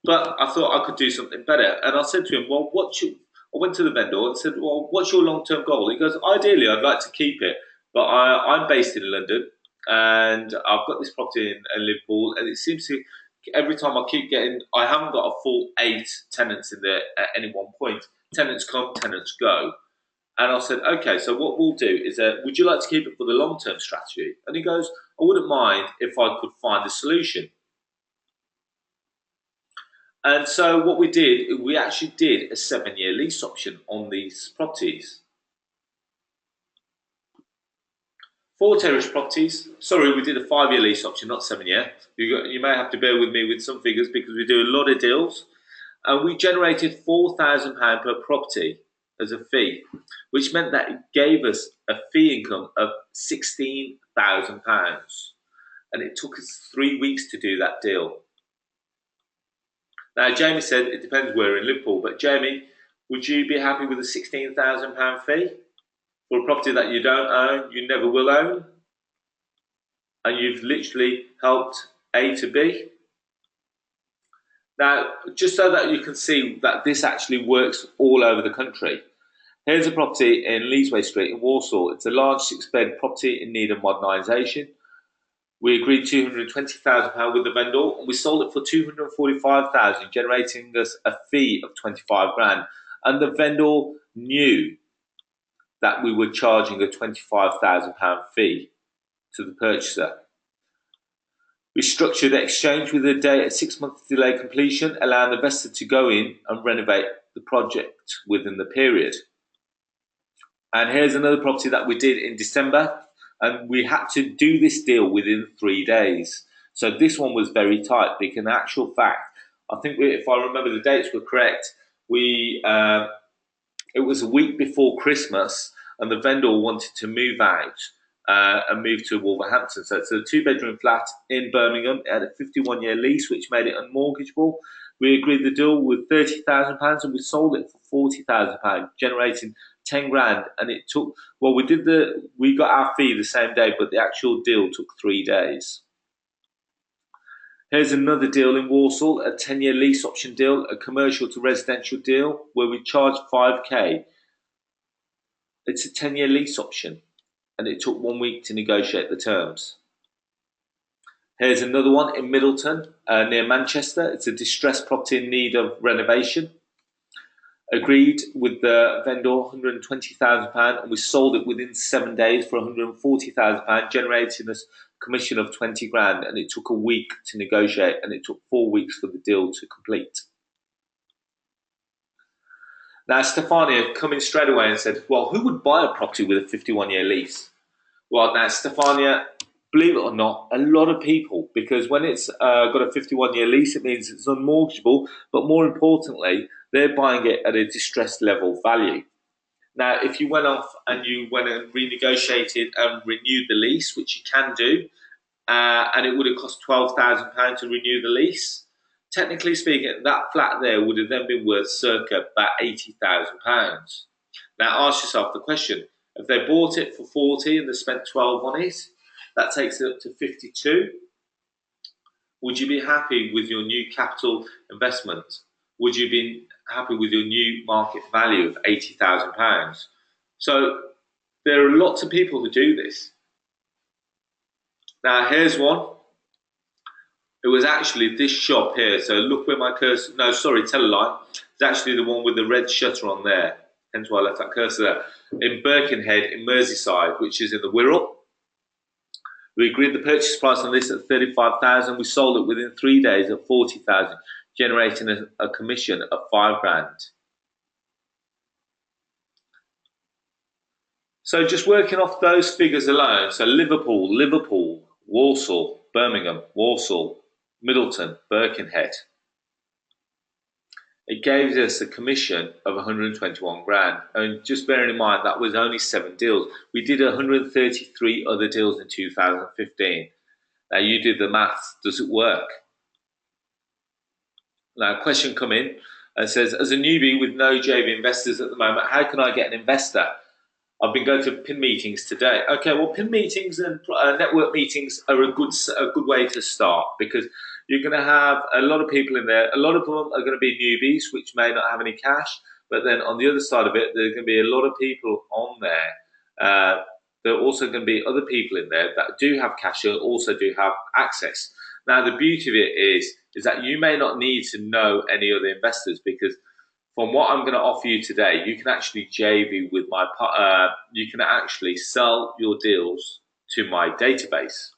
but I thought I could do something better. And I said to him, well, I went to the vendor and said, well, what's your long-term goal? He goes, ideally, I'd like to keep it, but I'm based in London, and I've got this property in Liverpool, and it seems to, every time I haven't got a full 8 tenants in there at any one point. Tenants come, tenants go. And I said, okay, so what we'll do is, would you like to keep it for the long-term strategy? And he goes, I wouldn't mind if I could find a solution. And so what we did, we actually did a 7-year lease option on these properties. 4 terrace properties. Sorry, we did a 5-year lease option, not 7-year. You may have to bear with me with some figures because we do a lot of deals. And we generated £4,000 per property as a fee, which meant that it gave us a fee income of £16,000. And it took us 3 weeks to do that deal. Now, Jamie said it depends where in Liverpool, but Jamie, would you be happy with a £16,000 fee for a property that you don't own, you never will own, and you've literally helped A to B? Now, just so that you can see that this actually works all over the country, Here's a property in Leesway Street in Walsall. It's a large 6-bed property in need of modernisation. We agreed £220,000 with the vendor, and we sold it for £245,000, generating us a fee of 25 grand. And the vendor knew that we were charging a £25,000 fee to the purchaser. We structured the exchange with a date at 6 months delay completion, allowing the investor to go in and renovate the project within the period. And here's another property that we did in December, and we had to do this deal within 3 days. So this one was very tight, because in actual fact, I think if I remember the dates were correct, it was a week before Christmas, and the vendor wanted to move out and move to Wolverhampton. So it's a 2-bedroom flat in Birmingham. It had a 51-year lease, which made it unmortgageable. We agreed the deal with £30,000, and we sold it for £40,000, generating 10 grand. And it took, well, we got our fee the same day, but the actual deal took 3 days. Here's another deal in Walsall, a 10-year lease option deal, a commercial to residential deal, where we charged 5k. It's a 10-year lease option, and it took 1 week to negotiate the terms. Here's another one in Middleton, near Manchester. It's a distressed property in need of renovation. Agreed with the vendor £120,000, and we sold it within 7 days for £140,000, generating us a commission of 20 grand, and it took a week to negotiate, and it took 4 weeks for the deal to complete. Now, Stefania come in straight away and said, well, who would buy a property with a 51-year lease? Well, now, Stefania, believe it or not, a lot of people, because when it's got a 51-year lease, it means it's unmortgageable, but more importantly, they're buying it at a distressed level value. Now, if you went off and you went and renegotiated and renewed the lease, which you can do, and it would have cost £12,000 to renew the lease, technically speaking, that flat there would have then been worth circa about £80,000. Now, ask yourself the question, if they bought it for 40 and they spent 12 on it, that takes it up to 52. Would you be happy with your new capital investment? Would you be happy with your new market value of £80,000? So there are lots of people who do this. Now, here's one. It was actually this shop here. So look where my cursor, no, sorry, tell a lie. It's actually the one with the red shutter on there. Hence why I left that cursor there. In Birkenhead, in Merseyside, which is in the Wirral. We agreed the purchase price on this at £35,000. We sold it within 3 days at £40,000, generating a commission of 5 grand. So just working off those figures alone, so Liverpool, Walsall, Birmingham, Walsall, Middleton, Birkenhead, it gave us a commission of 121 grand. And just bearing in mind, that was only 7 deals. We did 133 other deals in 2015. Now, you did the maths. Does it work? Now, a question come in and says, as a newbie with no JV investors at the moment, how can I get an investor? I've been going to PIN meetings today. Okay, well, PIN meetings and network meetings are a good way to start, because you're going to have a lot of people in there. A lot of them are going to be newbies, which may not have any cash. But then on the other side of it, there's going to be a lot of people on there. There are also going to be other people in there that do have cash and also do have access. Now, the beauty of it is that you may not need to know any other investors, because from what I'm going to offer you today, you can actually JV with you can actually sell your deals to my database.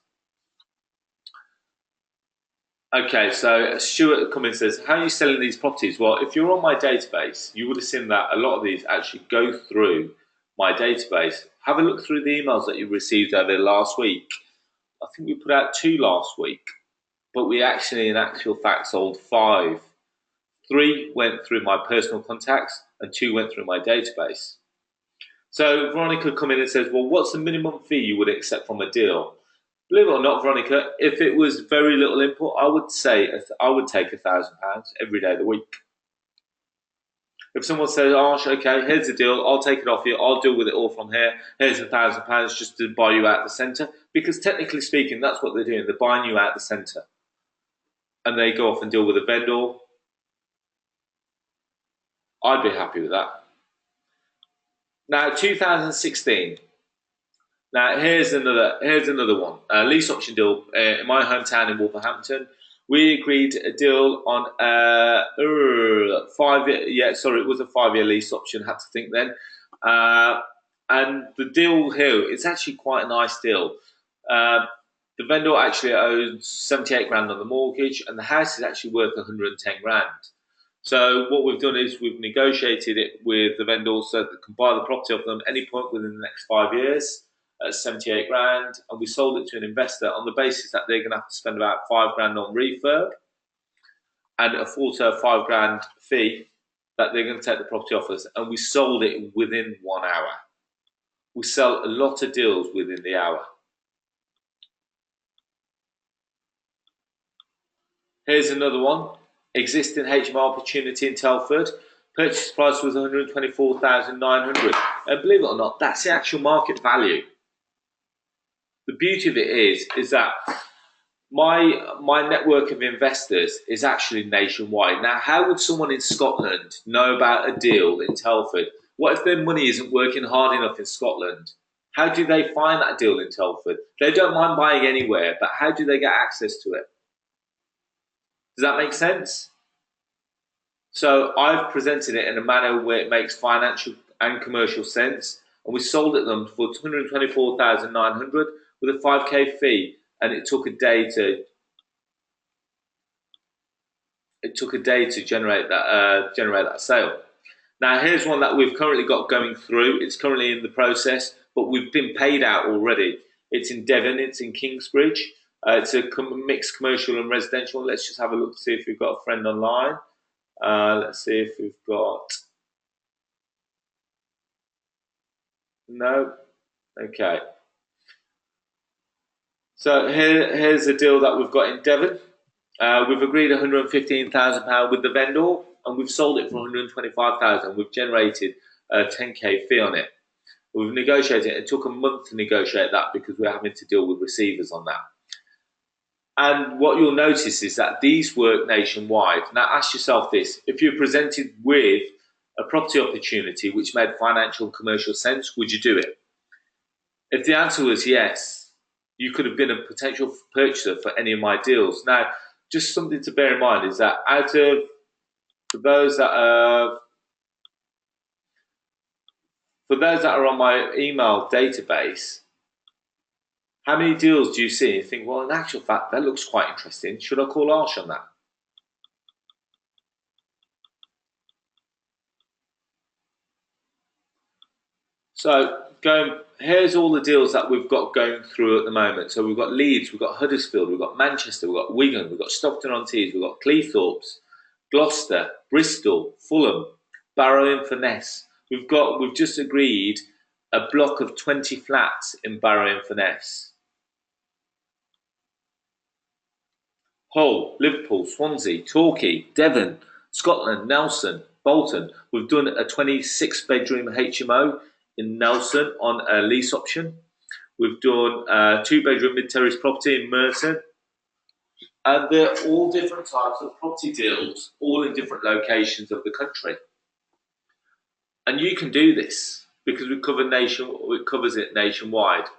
Okay, so Stuart Cummins says, how are you selling these properties? Well, if you're on my database, you would have seen that a lot of these actually go through my database. Have a look through the emails that you received over last week. I think we put out 2 last week, but we actually, in actual fact, sold 5. 3 went through my personal contacts and 2 went through my database. So Veronica come in and says, well, what's the minimum fee you would accept from a deal? Believe it or not, Veronica, if it was very little input, I would say I would take £1,000 every day of the week. If someone says, Arsh, okay, here's the deal, I'll take it off you, I'll deal with it all from here, here's £1,000 just to buy you out the centre, because technically speaking, that's what they're doing, they're buying you out the centre. And they go off and deal with a vendor. I'd be happy with that. Now, 2016. Now, here's another one. Lease option deal in my hometown in Wolverhampton. We agreed a deal on 5 year. Yeah, sorry, it was a 5 year lease option. Had to think then. Uh, and the deal here, it's actually quite a nice deal. Uh, the vendor actually owns 78 grand on the mortgage, and the house is actually worth 110 grand. So what we've done is we've negotiated it with the vendors so that they can buy the property off them at any point within the next 5 years at 78 grand, and we sold it to an investor on the basis that they're going to have to spend about 5 grand on refurb and also a 5 grand fee that they're going to take the property off us, and we sold it within 1 hour. We sell a lot of deals within the hour. Here's another one. Existing HMO opportunity in Telford. Purchase price was 124,900. And believe it or not, that's the actual market value. The beauty of it is that my network of investors is actually nationwide. Now, how would someone in Scotland know about a deal in Telford? What if their money isn't working hard enough in Scotland? How do they find that deal in Telford? They don't mind buying anywhere, but how do they get access to it? Does that make sense? So I've presented it in a manner where it makes financial and commercial sense, and we sold it them for 224,900 with a 5k fee, and it took a day to generate that sale. Now here's one that we've currently got going through. It's currently in the process, but we've been paid out already. It's in Devon. It's in Kingsbridge. It's a mixed commercial and residential. Let's just have a look to see if we've got a friend online. Let's see if we've got. No. Okay. So here's a deal that we've got in Devon. We've agreed £115,000 with the vendor, and we've sold it for £125,000. We've generated a 10k fee on it. We've negotiated it. It took a month to negotiate that because we're having to deal with receivers on that. And what you'll notice is that these work nationwide. Now ask yourself this: if you're presented with a property opportunity which made financial and commercial sense, would you do it? If the answer was yes, you could have been a potential purchaser for any of my deals. Now, just something to bear in mind is that for those that are on my email database, how many deals do you see and you think, well, in actual fact, that looks quite interesting. Should I call Arsh on that? So here's all the deals that we've got going through at the moment. So we've got Leeds, we've got Huddersfield, we've got Manchester, we've got Wigan, we've got Stockton-on-Tees, we've got Cleethorpes, Gloucester, Bristol, Fulham, Barrow-in-Furness. We've just agreed a block of 20 flats in Barrow-in-Furness. Hull, Liverpool, Swansea, Torquay, Devon, Scotland, Nelson, Bolton. We've done a 26-bedroom HMO in Nelson on a lease option. We've done a 2-bedroom mid-terrace property in Merton. And they're all different types of property deals, all in different locations of the country. And you can do this because it covers it nationwide.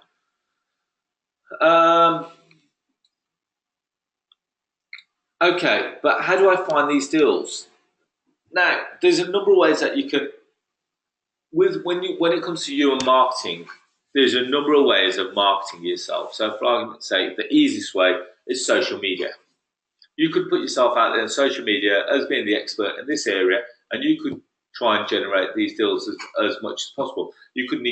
Okay, but how do I find these deals? Now, there's a number of ways that you can, when it comes to you and marketing, there's a number of ways of marketing yourself. So for argument's sake, the easiest way is social media. You could put yourself out there on social media as being the expert in this area, and you could try and generate these deals as much as possible. You could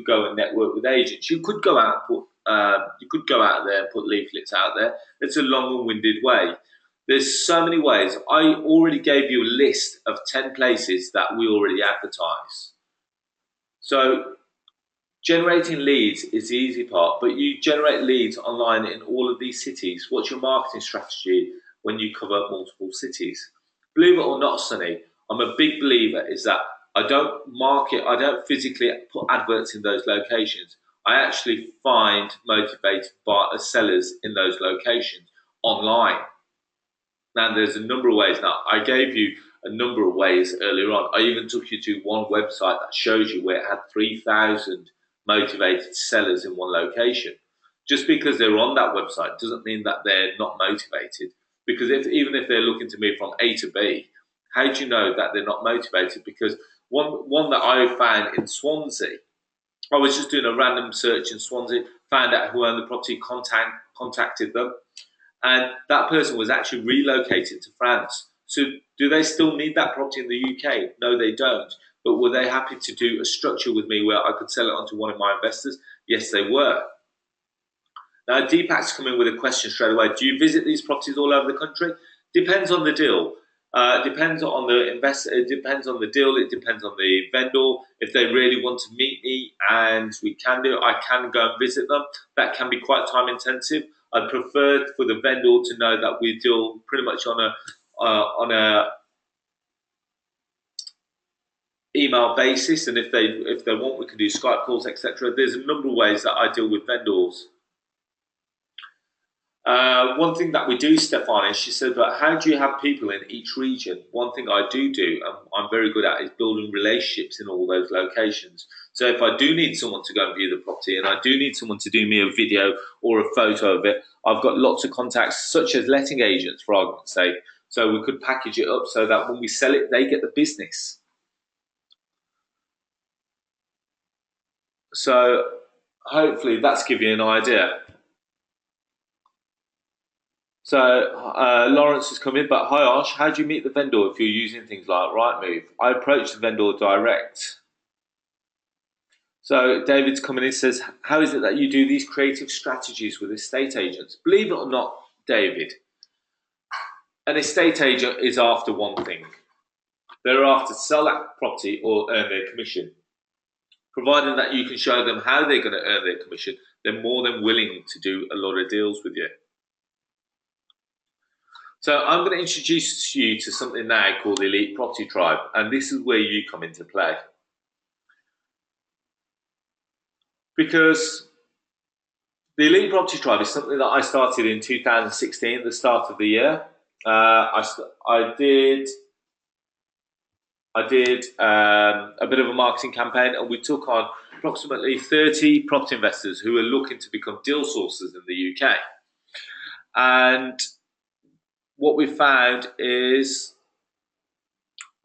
go and network with agents. You could go out there and put leaflets out there. It's a long and winded way. There's so many ways. I already gave you a list of 10 places that we already advertise. So generating leads is the easy part, but you generate leads online in all of these cities. What's your marketing strategy when you cover multiple cities? Believe it or not, Sonny, I'm a big believer is that I don't physically put adverts in those locations. I actually find motivated sellers in those locations online. Now, there's a number of ways. Now, I gave you a number of ways earlier on. I even took you to one website that shows you where it had 3,000 motivated sellers in one location. Just because they're on that website doesn't mean that they're not motivated. Because even if they're looking to move from A to B, how do you know that they're not motivated? Because one that I found in Swansea, I was just doing a random search in Swansea, found out who owned the property, contacted them, and that person was actually relocated to France. So do they still need that property in the UK? No, they don't. But were they happy to do a structure with me where I could sell it on to one of my investors? Yes, they were. Now, Deepak's come in with a question straight away. Do you visit these properties all over the country? Depends on the deal. Depends on the investor. It depends on the deal. It depends on the vendor. If they really want to meet me and we can do it, I can go and visit them. That can be quite time intensive. I'd prefer for the vendor to know that we deal pretty much on a email basis, and if they want, we can do Skype calls, etc. There's a number of ways that I deal with vendors. One thing that we do, Stefan, is she said, but how do you have people in each region? One thing I do, and I'm very good at, is building relationships in all those locations. So if I do need someone to go and view the property and I do need someone to do me a video or a photo of it, I've got lots of contacts, such as letting agents, for argument's sake. So we could package it up so that when we sell it, they get the business. So hopefully that's given you an idea. So Lawrence has come in, but hi Arsh, how do you meet the vendor if you're using things like Rightmove? I approach the vendor direct. So David's coming in, says, how is it that you do these creative strategies with estate agents? Believe it or not, David, an estate agent is after one thing. They're after sell that property or earn their commission. Providing that you can show them how they're going to earn their commission, they're more than willing to do a lot of deals with you. So I'm going to introduce you to something now called the Elite Property Tribe, and this is where you come into play. Because the Elite Property Tribe is something that I started in 2016, at the start of the year. I did a bit of a marketing campaign, and we took on approximately 30 property investors who are looking to become deal sources in the UK. And what we found is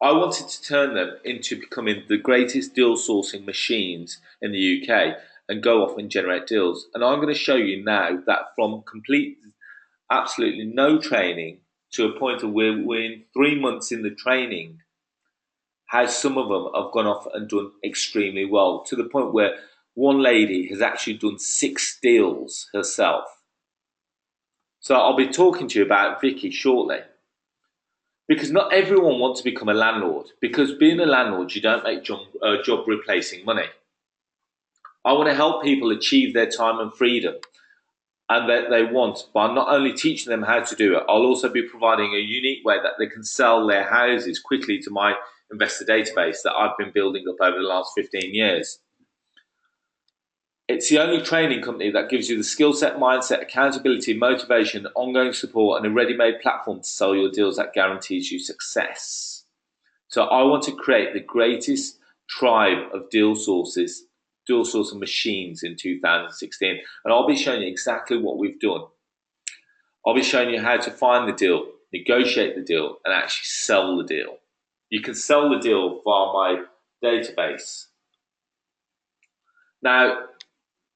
I wanted to turn them into becoming the greatest deal sourcing machines in the UK and go off and generate deals. And I'm going to show you now that from complete, absolutely no training to a point of where we're in 3 months in the training, how some of them have gone off and done extremely well, to the point where one lady has actually done 6 deals herself. So I'll be talking to you about Vicky shortly. Because not everyone wants to become a landlord. Because being a landlord, you don't make job replacing money. I want to help people achieve their time and freedom and that they want by not only teaching them how to do it, I'll also be providing a unique way that they can sell their houses quickly to my investor database that I've been building up over the last 15 years. It's the only training company that gives you the skill set, mindset, accountability, motivation, ongoing support, and a ready-made platform to sell your deals that guarantees you success. So I want to create the greatest tribe of deal sourcing machines in 2016. And I'll be showing you exactly what we've done. I'll be showing you how to find the deal, negotiate the deal, and actually sell the deal. You can sell the deal via my database. Now,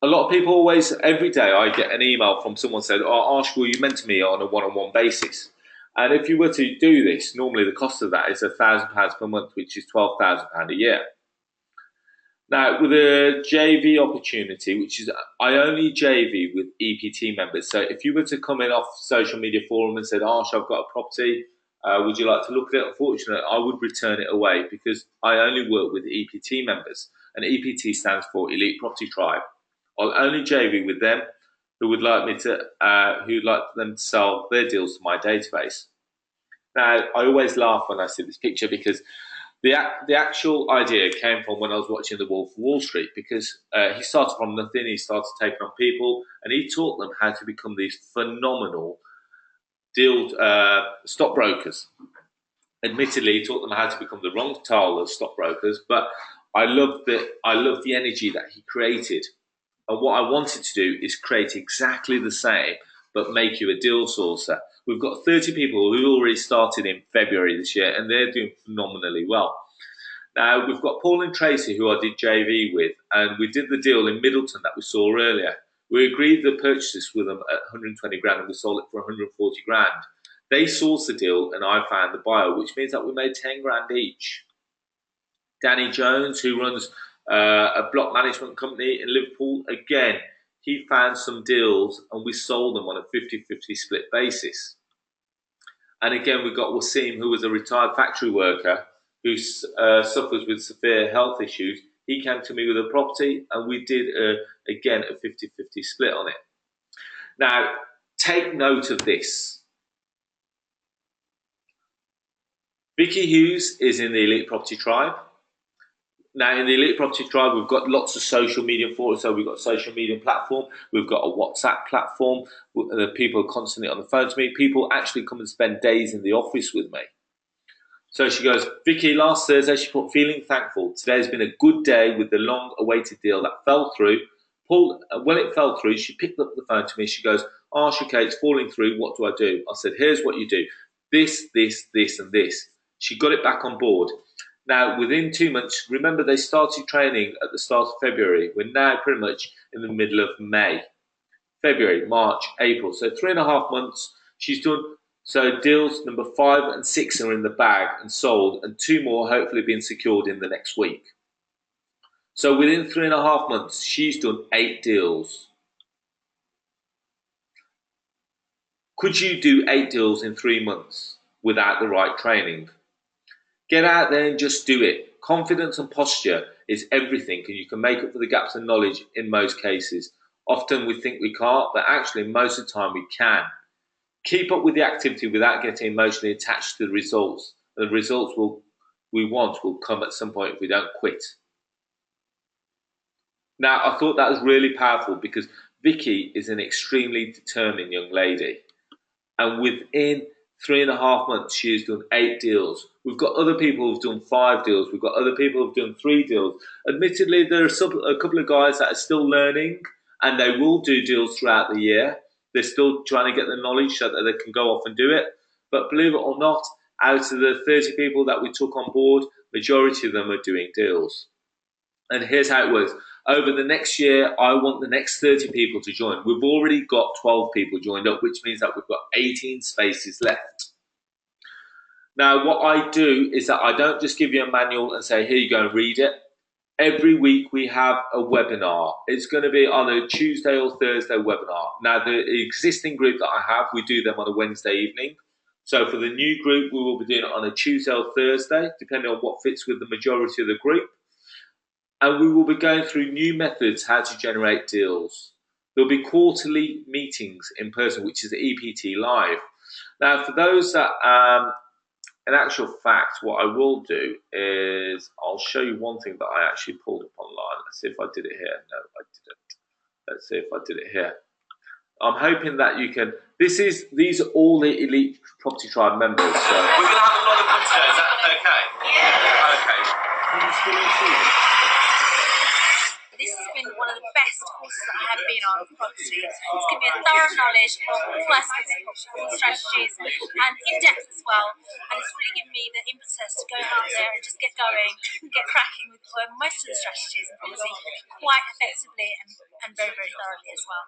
a lot of people always, every day I get an email from someone saying, oh, Arsh, will you mentor me on a one-on-one basis? And if you were to do this, normally the cost of that is £1,000 per month, which is £12,000 a year. Now, with a JV opportunity, which is, I only JV with EPT members. So if you were to come in off social media forum and said, Arsh, I've got a property, would you like to look at it? Unfortunately, I would return it away because I only work with EPT members. And EPT stands for Elite Property Tribe. I'll only JV with them who would like them to sell their deals to my database. Now, I always laugh when I see this picture because the actual idea came from when I was watching The Wolf of Wall Street, because he started from nothing, he started taking on people, and he taught them how to become these phenomenal deal stockbrokers. Admittedly, he taught them how to become the wrong style of stockbrokers, but I love the energy that he created. And what I wanted to do is create exactly the same, but make you a deal sourcer. We've got 30 people who already started in February this year, and they're doing phenomenally well. Now, we've got Paul and Tracy, who I did JV with, and we did the deal in Middleton that we saw earlier. We agreed the purchase with them at 120 grand, and we sold it for 140 grand. They sourced the deal, and I found the buyer, which means that we made 10 grand each. Danny Jones, who runs a block management company in Liverpool, again, he found some deals, and we sold them on a 50-50 split basis. And again, we've got Wasim, who was a retired factory worker who suffers with severe health issues. He came to me with a property, and we did, again, a 50-50 split on it. Now, take note of this. Vicky Hughes is in the Elite Property Tribe. Now, in the Elite Property Tribe, we've got lots of social media for it. So we've got a social media platform. We've got a WhatsApp platform. People are constantly on the phone to me. People actually come and spend days in the office with me. So she goes, Vicky, last Thursday, she put, feeling thankful. Today has been a good day with the long-awaited deal that fell through. Paul, when it fell through, she picked up the phone to me. She goes, Arsh, okay, it's falling through. What do I do? I said, here's what you do. This, this, this, and this. She got it back on board. Now, within 2 months, remember they started training at the start of February. We're now pretty much in the middle of May. February, March, April. So 3.5 months she's done. So deals number 5 and 6 are in the bag and sold, and 2 more hopefully being secured in the next week. So within 3.5 months, she's done 8 deals. Could you do 8 deals in 3 months without the right training? Get out there and just do it. Confidence and posture is everything, and you can make up for the gaps in knowledge in most cases. Often we think we can't, but actually most of the time we can. Keep up with the activity without getting emotionally attached to the results. The results we want will come at some point if we don't quit. Now, I thought that was really powerful because Vicky is an extremely determined young lady. And within 3.5 months, she has done 8 deals. We've got other people who've done 5 deals. We've got other people who've done 3 deals. Admittedly, there are a couple of guys that are still learning, and they will do deals throughout the year. They're still trying to get the knowledge so that they can go off and do it. But believe it or not, out of the 30 people that we took on board, majority of them are doing deals. And here's how it works. Over the next year, I want the next 30 people to join. We've already got 12 people joined up, which means that we've got 18 spaces left. Now, what I do is that I don't just give you a manual and say, here you go and read it. Every week we have a webinar. It's going to be on a Tuesday or Thursday webinar. Now, the existing group that I have, we do them on a Wednesday evening. So for the new group, we will be doing it on a Tuesday or Thursday, depending on what fits with the majority of the group. And we will be going through new methods how to generate deals. There'll be quarterly meetings in person, which is the EPT Live. Now, for those that, in actual fact, what I will do is I'll show you one thing that I actually pulled up online. Let's see if I did it here. No, I didn't. Let's see if I did it here. I'm hoping that you can. These are all the Elite Property Tribe members. So. We're going to have a lot of fun today. Is that okay? Yeah. Okay. Can you still see it? This has been one of the best courses that I have been on property. It's given me a thorough knowledge of all aspects of property strategies and in depth as well. And it's really given me the impetus to go out there and just get going, get cracking with most of the strategies in property quite effectively and very, very thoroughly as well.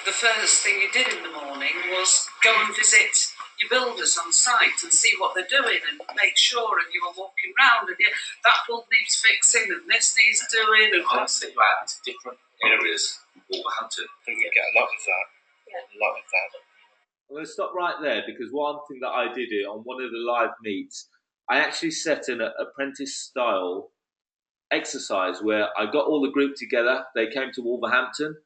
The first thing you did in the morning was go and visit your builders on site and see what they're doing and make sure, and you were walking around and that bulb needs fixing and this needs doing. And I'll take you out into different areas of Wolverhampton. I think we get a lot of that. Yeah. A lot of that. I'm going to stop right there because one thing that I did do on one of the live meets, I actually set an apprentice style exercise where I got all the group together. They came to Wolverhampton.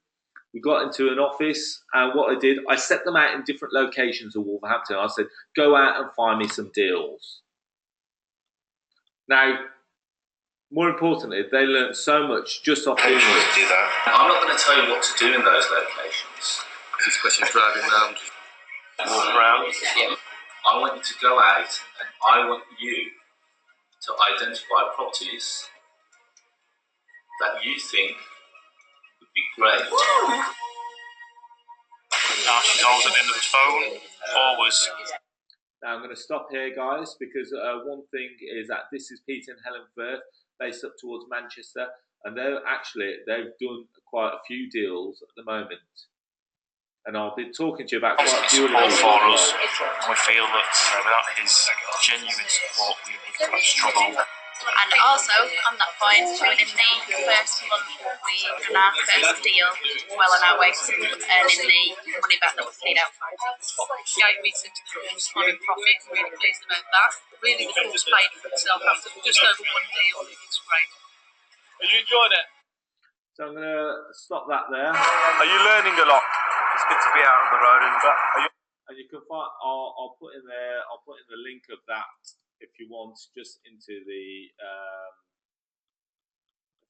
We got into an office, and what I did, I set them out in different locations of Wolverhampton. I said, go out and find me some deals. Now, more importantly, they learned so much just off doing it. Do that. I'm not going to tell you what to do in those locations. It's a question of driving around. Walking around. Yeah. I want you to go out and I want you to identify properties that you think would be great. She's always at the end of the phone, always. Now I'm going to stop here, guys, because one thing is that this is Peter and Helen Firth, based up towards Manchester, and they've done quite a few deals at the moment. And I'll be talking to you about quite a few of them. For us, we feel that without his genuine support, we would struggle. And also, on that point, within the first month we done our first deal, well on our way to earning the money back that was paid out for. Gave me some time profit, really pleased about that. Really, the course paid for itself after just over one deal. It's great. Are you enjoying it? So I'm going to stop that there. Are you learning a lot? It's good to be out on the road and that. And you can find, I'll put in the link of that if you want, just into the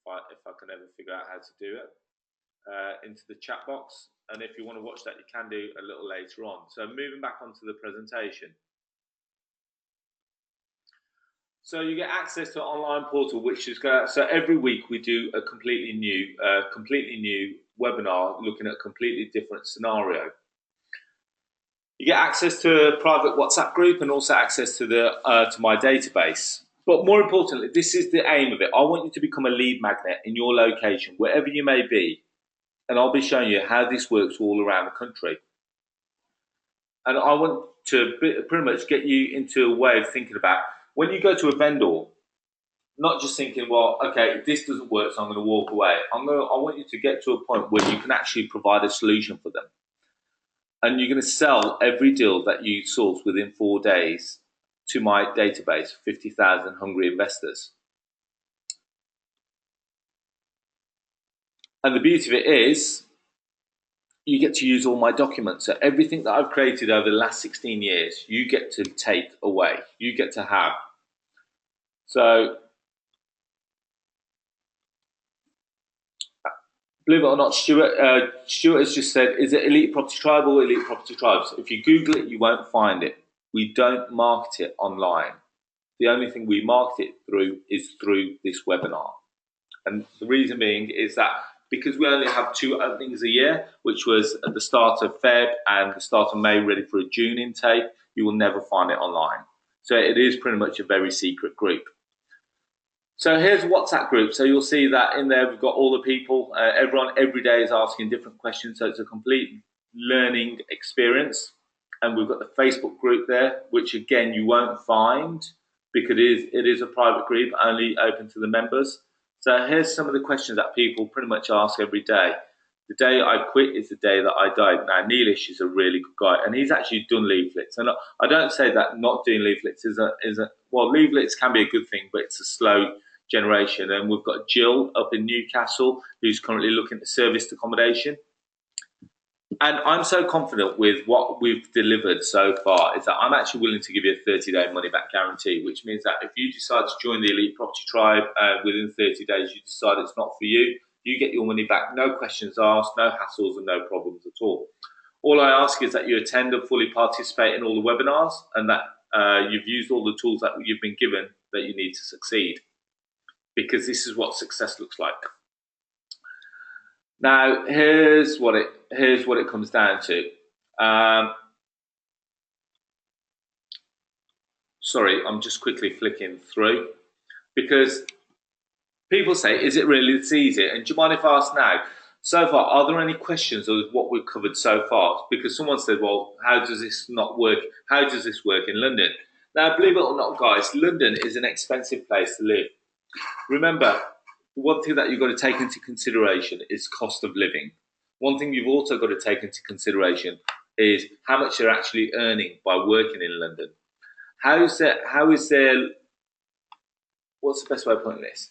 if I can ever figure out how to do it, into the chat box. And if you want to watch that, you can do a little later on. So moving back onto the presentation. So you get access to an online portal, which is so every week we do a completely new webinar looking at a completely different scenario. You get access to a private WhatsApp group and also access to the to my database. But more importantly, this is the aim of it. I want you to become a lead magnet in your location, wherever you may be, and I'll be showing you how this works all around the country. And I want to pretty much get you into a way of thinking about when you go to a vendor, not just thinking, well, okay, this doesn't work, so I'm going to walk away. I want you to get to a point where you can actually provide a solution for them. And you're going to sell every deal that you source within 4 days to my database, 50,000 hungry investors. And the beauty of it is, you get to use all my documents. So everything that I've created over the last 16 years, you get to take away. You get to have. So, believe it or not, Stuart has just said, is it Elite Property Tribe or Elite Property Tribes? If you Google it, you won't find it. We don't market it online. The only thing we market it through is through this webinar. And the reason being is that because we only have 2 openings a year, which was at the start of Feb and the start of May, ready for a June intake, you will never find it online. So it is pretty much a very secret group. So here's a WhatsApp group. So you'll see that in there we've got all the people. Everyone every day is asking different questions. So it's a complete learning experience. And we've got the Facebook group there, which again you won't find because it is a private group, only open to the members. So here's some of the questions that people pretty much ask every day. The day I quit is the day that I died. Now, Neelish is a really good guy, and he's actually done leaflets. And I don't say that not doing leaflets is well, leaflets can be a good thing, but it's a slow generation. And we've got Jill up in Newcastle, who's currently looking at serviced accommodation. And I'm so confident with what we've delivered so far is that I'm actually willing to give you a 30-day money-back guarantee, which means that if you decide to join the Elite Property Tribe within 30 days, you decide it's not for you, you get your money back, no questions asked, no hassles and no problems at all. All I ask is that you attend and fully participate in all the webinars and that you've used all the tools that you've been given that you need to succeed, because this is what success looks like. Now, here's what it comes down to. Sorry, I'm just quickly flicking through because people say, is it really this easy? And do you mind if I ask now, so far, are there any questions of what we've covered so far? Because someone said, well, how does this not work? How does this work in London? Now, believe it or not, guys, London is an expensive place to live. Remember, one thing that you've got to take into consideration is cost of living. One thing you've also got to take into consideration is how much you're actually earning by working in London. What's the best way of putting this?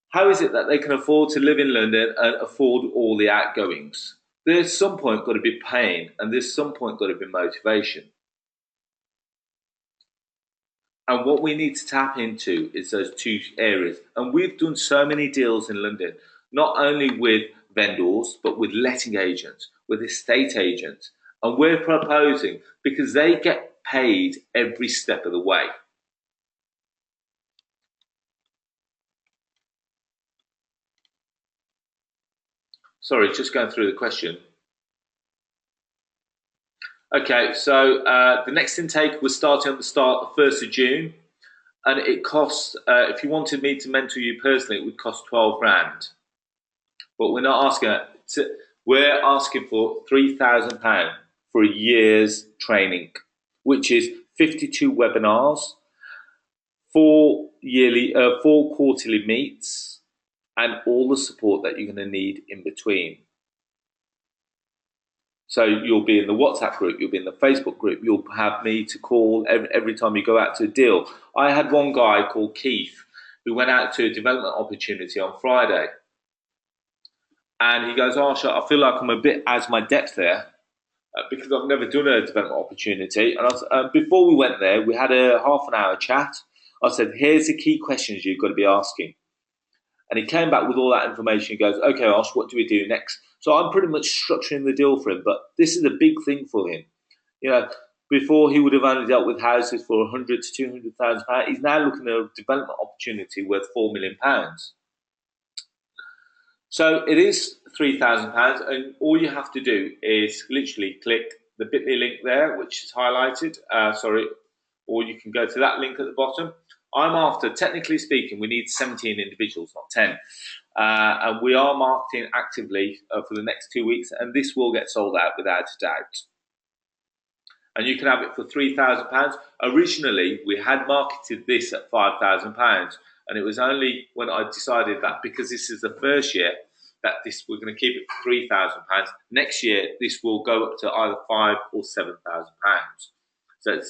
How is it that they can afford to live in London and afford all the outgoings? There's some point got to be pain and there's some point got to be motivation. And what we need to tap into is those 2 areas. And we've done so many deals in London, not only with vendors, but with letting agents, with estate agents. And we're proposing, because they get paid every step of the way. Sorry, just going through the question. Okay, so the next intake was starting on the 1st of June, and it costs, if you wanted me to mentor you personally, it would cost 12 grand. But we're not asking, we're asking for £3,000 for a year's training, which is 52 webinars, 4 quarterly meets, and all the support that you're going to need in between. So you'll be in the WhatsApp group, you'll be in the Facebook group, you'll have me to call every time you go out to a deal. I had one guy called Keith who went out to a development opportunity on Friday. And he goes, Arsh, I feel like I'm a bit out of my depth there because I've never done a development opportunity. And before we went there, we had a half an hour chat. I said, here's the key questions you've got to be asking. And he came back with all that information. He goes, okay, Arsh, what do we do next? So I'm pretty much structuring the deal for him, but this is a big thing for him. You know, before he would have only dealt with houses for 100 to 200,000 pounds. He's now looking at a development opportunity worth £4 million. So it is £3,000, and all you have to do is literally click the bit.ly link there, which is highlighted. Or you can go to that link at the bottom. I'm after, technically speaking, we need 17 individuals, not 10. And we are marketing actively for the next 2 weeks, and this will get sold out without a doubt. And you can have it for £3,000. Originally, we had marketed this at £5,000, and it was only when I decided that because this is the first year that we're going to keep it for £3,000. Next year, this will go up to either £5,000 or £7,000. So it's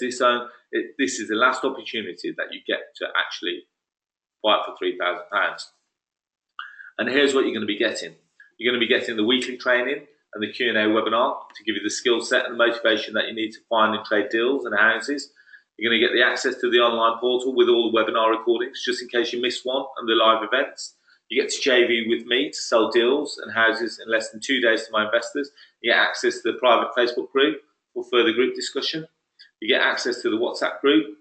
this is the last opportunity that you get to actually buy it for £3,000. And here's what you're going to be getting. You're going to be getting the weekly training and the Q&A webinar to give you the skill set and the motivation that you need to find and trade deals and houses. You're going to get the access to the online portal with all the webinar recordings, just in case you miss one, and the live events. You get to JV with me to sell deals and houses in less than 2 days to my investors. You get access to the private Facebook group for further group discussion. You get access to the WhatsApp group.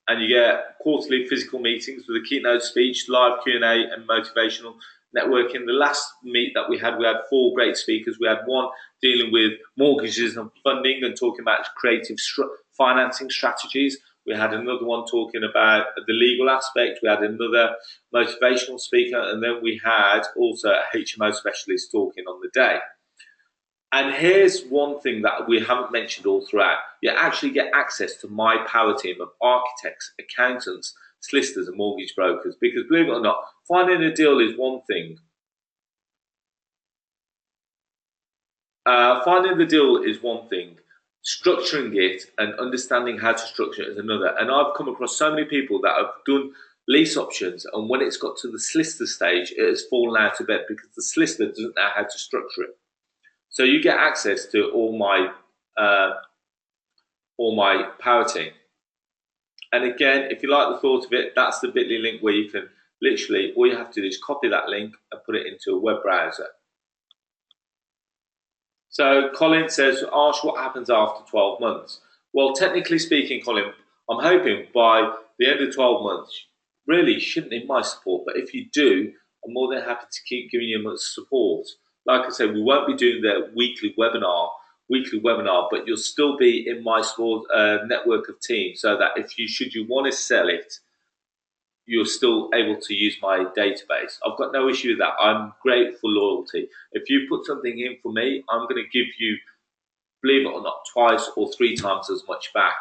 And you get quarterly physical meetings with a keynote speech, live Q&A, and motivational networking. The last meet that we had 4 great speakers. We had one dealing with mortgages and funding and talking about creative financing strategies. We had another one talking about the legal aspect. We had another motivational speaker, and then we had also a HMO specialist talking on the day. And here's one thing that we haven't mentioned all throughout. You actually get access to my power team of architects, accountants, solicitors, and mortgage brokers. Because believe it or not, finding a deal is one thing. Finding the deal is one thing. Structuring it and understanding how to structure it is another. And I've come across so many people that have done lease options, and when it's got to the solicitor stage, it has fallen out of bed because the solicitor doesn't know how to structure it. So you get access to all my power team. And again, if you like the thought of it, that's the bit.ly link where you can literally, all you have to do is copy that link and put it into a web browser. So Colin says, Arsh, what happens after 12 months? Well, technically speaking, Colin, I'm hoping by the end of 12 months, really shouldn't need my support, but if you do, I'm more than happy to keep giving you much support. Like I said, we won't be doing the weekly webinar, but you'll still be in my small network of teams, so that should you want to sell it, you're still able to use my database. I've got no issue with that. I'm great for loyalty. If you put something in for me, I'm going to give you, believe it or not, 2 or 3 times as much back.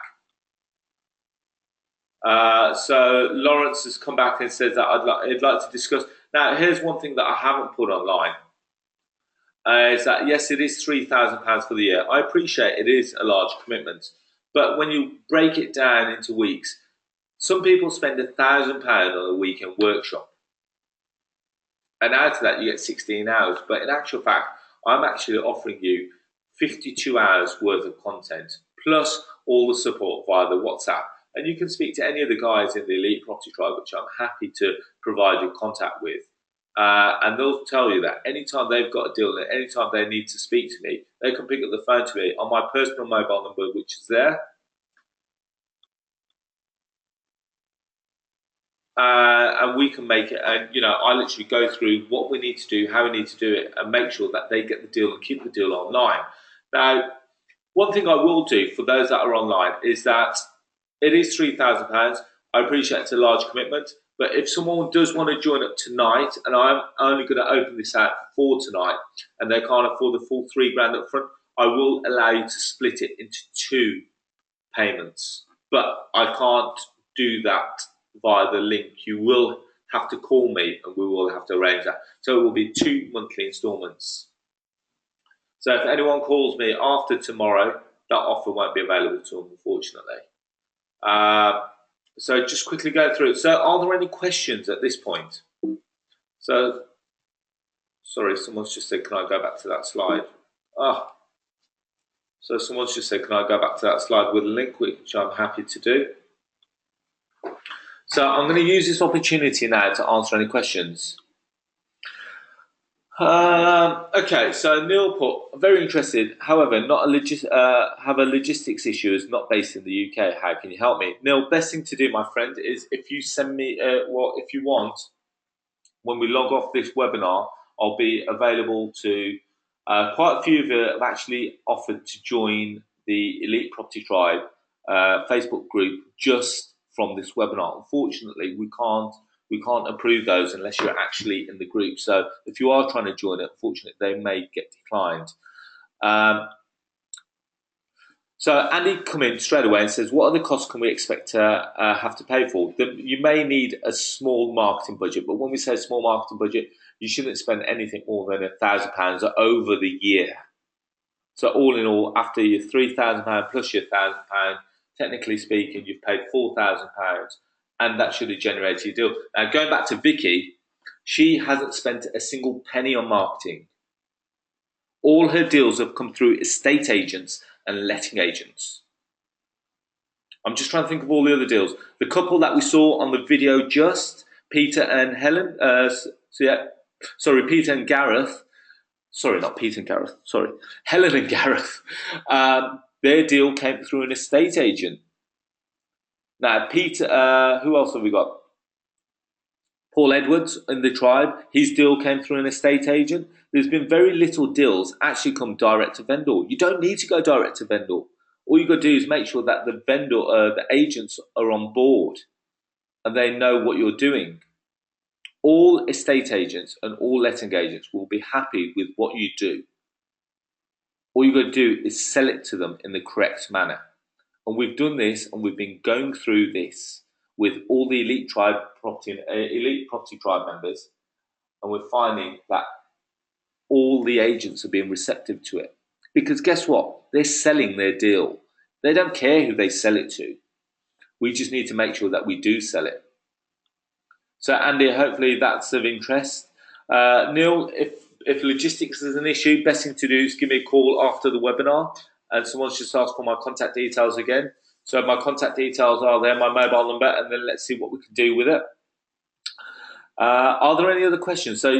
So Lawrence has come back and says that I'd like to discuss. Now, here's one thing that I haven't put online. Is that, yes, it is £3,000 for the year. I appreciate it is a large commitment. But when you break it down into weeks, some people spend £1,000 on a weekend workshop. And out of that, you get 16 hours. But in actual fact, I'm actually offering you 52 hours worth of content, plus all the support via the WhatsApp. And you can speak to any of the guys in the Elite Property Tribe, which I'm happy to provide you contact with. And they'll tell you that anytime they've got a deal and anytime they need to speak to me, they can pick up the phone to me on my personal mobile number, which is there. And we can make it. And I literally go through what we need to do, how we need to do it, and make sure that they get the deal and keep the deal online. Now, one thing I will do for those that are online is that it is £3,000. I appreciate it's a large commitment, but if someone does want to join up tonight, and I'm only going to open this out for tonight, and they can't afford the full £3,000 up front, I will allow you to split it into 2 payments. But I can't do that via the link. You will have to call me, and we will have to arrange that. So it will be 2 monthly instalments. So if anyone calls me after tomorrow, that offer won't be available to them, unfortunately. So just quickly go through it. So are there any questions at this point? So, sorry, someone's just said, can I go back to that slide? So someone's just said, can I go back to that slide with a link, which I'm happy to do. So I'm going to use this opportunity now to answer any questions. Okay, so Neil put, very interested, however, have a logistics issue, is not based in the UK. How can you help me? Neil, best thing to do, my friend, is if you send me, if you want, when we log off this webinar, I'll be available to, quite a few of you have actually offered to join the Elite Property Tribe Facebook group just from this webinar. Unfortunately, we can't approve those unless you're actually in the group. So if you are trying to join it, unfortunately, they may get declined. So Andy come in straight away and says, what other costs can we expect to have to pay for? You may need a small marketing budget, but when we say small marketing budget, you shouldn't spend anything more than £1,000 over the year. So all in all, after your £3,000 plus your £1,000, technically speaking, you've paid £4,000, and that should have generated your deal. Now, going back to Vicky, she hasn't spent a single penny on marketing. All her deals have come through estate agents and letting agents. I'm just trying to think of all the other deals. The couple that we saw on the video just, Peter and Helen, Peter and Gareth, not Peter and Gareth, Helen and Gareth, their deal came through an estate agent. Now, Peter, who else have we got? Paul Edwards in the tribe, his deal came through an estate agent. There's been very little deals actually come direct to vendor. You don't need to go direct to vendor. All you've got to do is make sure that the vendor, the agents are on board and they know what you're doing. All estate agents and all letting agents will be happy with what you do. All you've got to do is sell it to them in the correct manner. And we've done this, and we've been going through this with all the Elite Property Tribe members, and we're finding that all the agents are being receptive to it. Because guess what? They're selling their deal. They don't care who they sell it to. We just need to make sure that we do sell it. So Andy, hopefully that's of interest. Neil, if logistics is an issue, best thing to do is give me a call after the webinar. And someone's just asked for my contact details again. So my contact details are there, my mobile number, and then let's see what we can do with it. Are there any other questions? So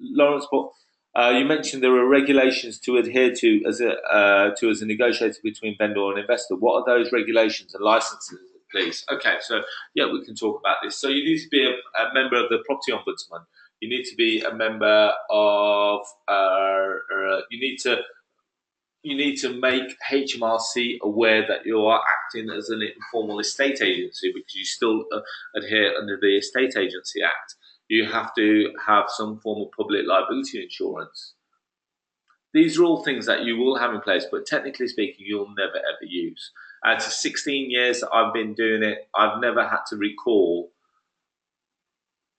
Lawrence, you mentioned there are regulations to adhere to as a negotiator between vendor and investor. What are those regulations and licenses, please? Okay, so yeah, we can talk about this. So you need to be a member of the Property Ombudsman. You need to be a member of. You need to make HMRC aware that you are acting as an informal estate agency because you still adhere under the Estate Agency Act. You have to have some form of public liability insurance. These are all things that you will have in place, but technically speaking, you'll never ever use. To 16 years that I've been doing it, I've never had to recall.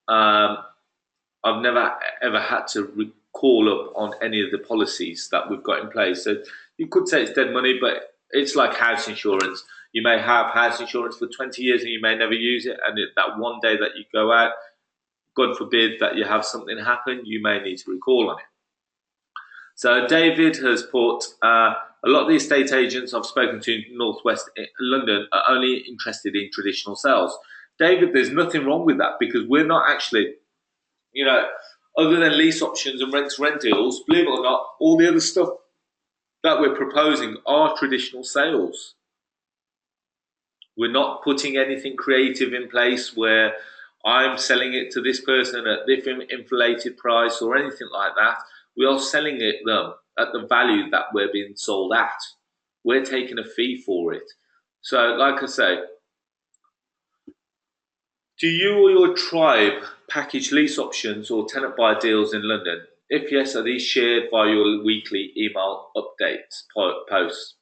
I've never ever had to call up on any of the policies that we've got in place. So you could say it's dead money, but it's like house insurance. You may have house insurance for 20 years and you may never use it. And that one day that you go out, God forbid that you have something happen, you may need to recall on it. So David has put, a lot of the estate agents I've spoken to in Northwest London are only interested in traditional sales. David, there's nothing wrong with that because we're not actually, other than lease options and rent-to-rent deals, believe it or not, all the other stuff that we're proposing are traditional sales. We're not putting anything creative in place where I'm selling it to this person at this inflated price or anything like that. We are selling it them at the value that we're being sold at. We're taking a fee for it. So, like I say, do you or your tribe package lease options or tenant buy deals in London? If yes, are these shared via your weekly email updates posts?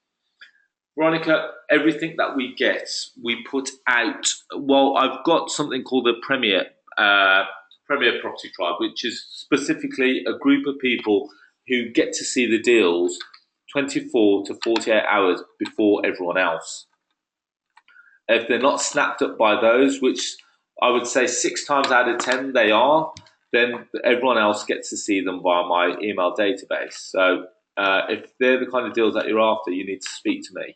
Veronica, everything that we get, we put out. Well, I've got something called the Premier Property Tribe, which is specifically a group of people who get to see the deals 24 to 48 hours before everyone else. If they're not snapped up by those, which I would say 6 times out of 10 they are, then everyone else gets to see them via my email database. So if they're the kind of deals that you're after, you need to speak to me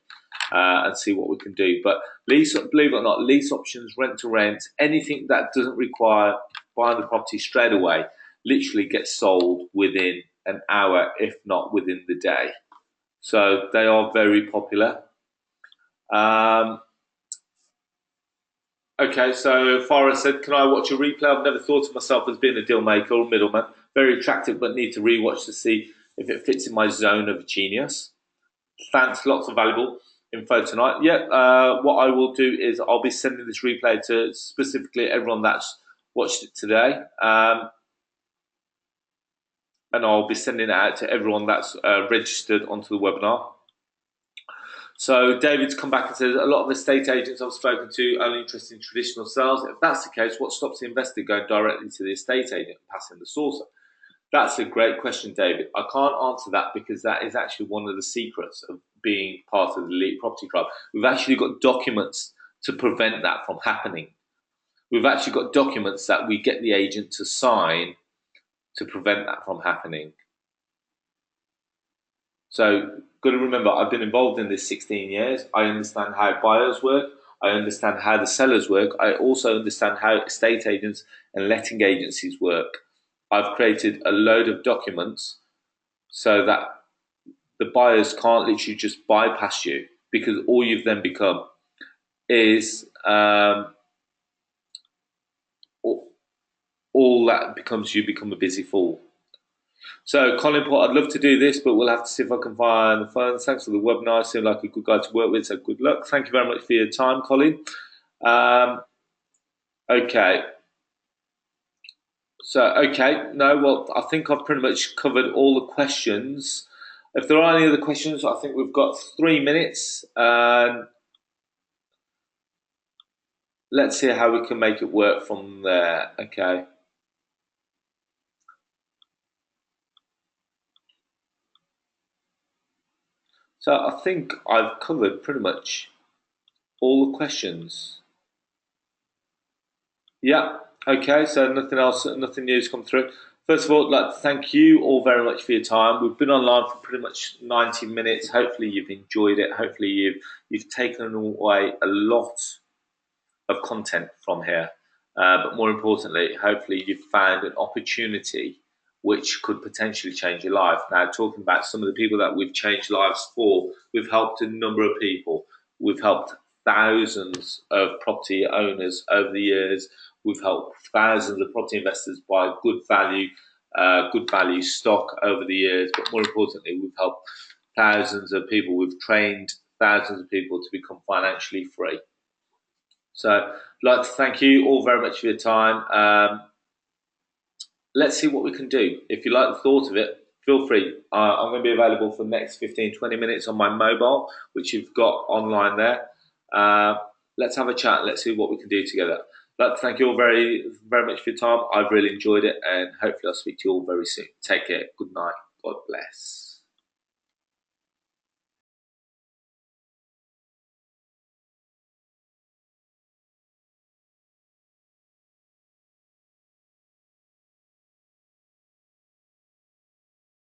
and see what we can do. But lease, believe it or not, lease options, rent to rent, anything that doesn't require buying the property straight away, literally gets sold within an hour, if not within the day. So they are very popular. Okay, so Farah said, can I watch a replay? I've never thought of myself as being a deal maker or middleman. Very attractive, but need to rewatch to see if it fits in my zone of genius. Thanks, lots of valuable info tonight. What I will do is I'll be sending this replay to specifically everyone that's watched it today. And I'll be sending it out to everyone that's registered onto the webinar. So David's come back and says, a lot of estate agents I've spoken to only interested in traditional sales. If that's the case, what stops the investor going directly to the estate agent and passing the saucer? That's a great question, David. I can't answer that because that is actually one of the secrets of being part of the Elite Property Club. We've actually got documents to prevent that from happening. We've actually got documents that we get the agent to sign to prevent that from happening. So, got to remember, I've been involved in this 16 years. I understand how buyers work. I understand how the sellers work. I also understand how estate agents and letting agencies work. I've created a load of documents so that the buyers can't literally just bypass you, because all you've then become is all that becomes you become a busy fool. So, Colin Port, I'd love to do this, but we'll have to see if I can find the funds. Thanks for the webinar. Seemed like a good guy to work with, so good luck. Thank you very much for your time, Colin. Okay. I think I've pretty much covered all the questions. If there are any other questions, I think we've got 3 minutes. Let's see how we can make it work from there. Okay. So I think I've covered pretty much all the questions. Yeah, okay, so nothing else, nothing new has come through. First of all, I'd like to thank you all very much for your time. We've been online for pretty much 90 minutes. Hopefully you've enjoyed it. Hopefully you've taken away a lot of content from here. But more importantly, hopefully you've found an opportunity which could potentially change your life. Now, talking about some of the people that we've changed lives for, we've helped a number of people. We've helped thousands of property owners over the years. We've helped thousands of property investors buy good value stock over the years. But more importantly, we've helped thousands of people. We've trained thousands of people to become financially free. So I'd like to thank you all very much for your time. Let's see what we can do. If you like the thought of it, feel free. I'm going to be available for the next 15, 20 minutes on my mobile, which you've got online there. Let's have a chat. Let's see what we can do together. I'd like to thank you all very, very much for your time. I've really enjoyed it, and hopefully I'll speak to you all very soon. Take care. Good night. God bless.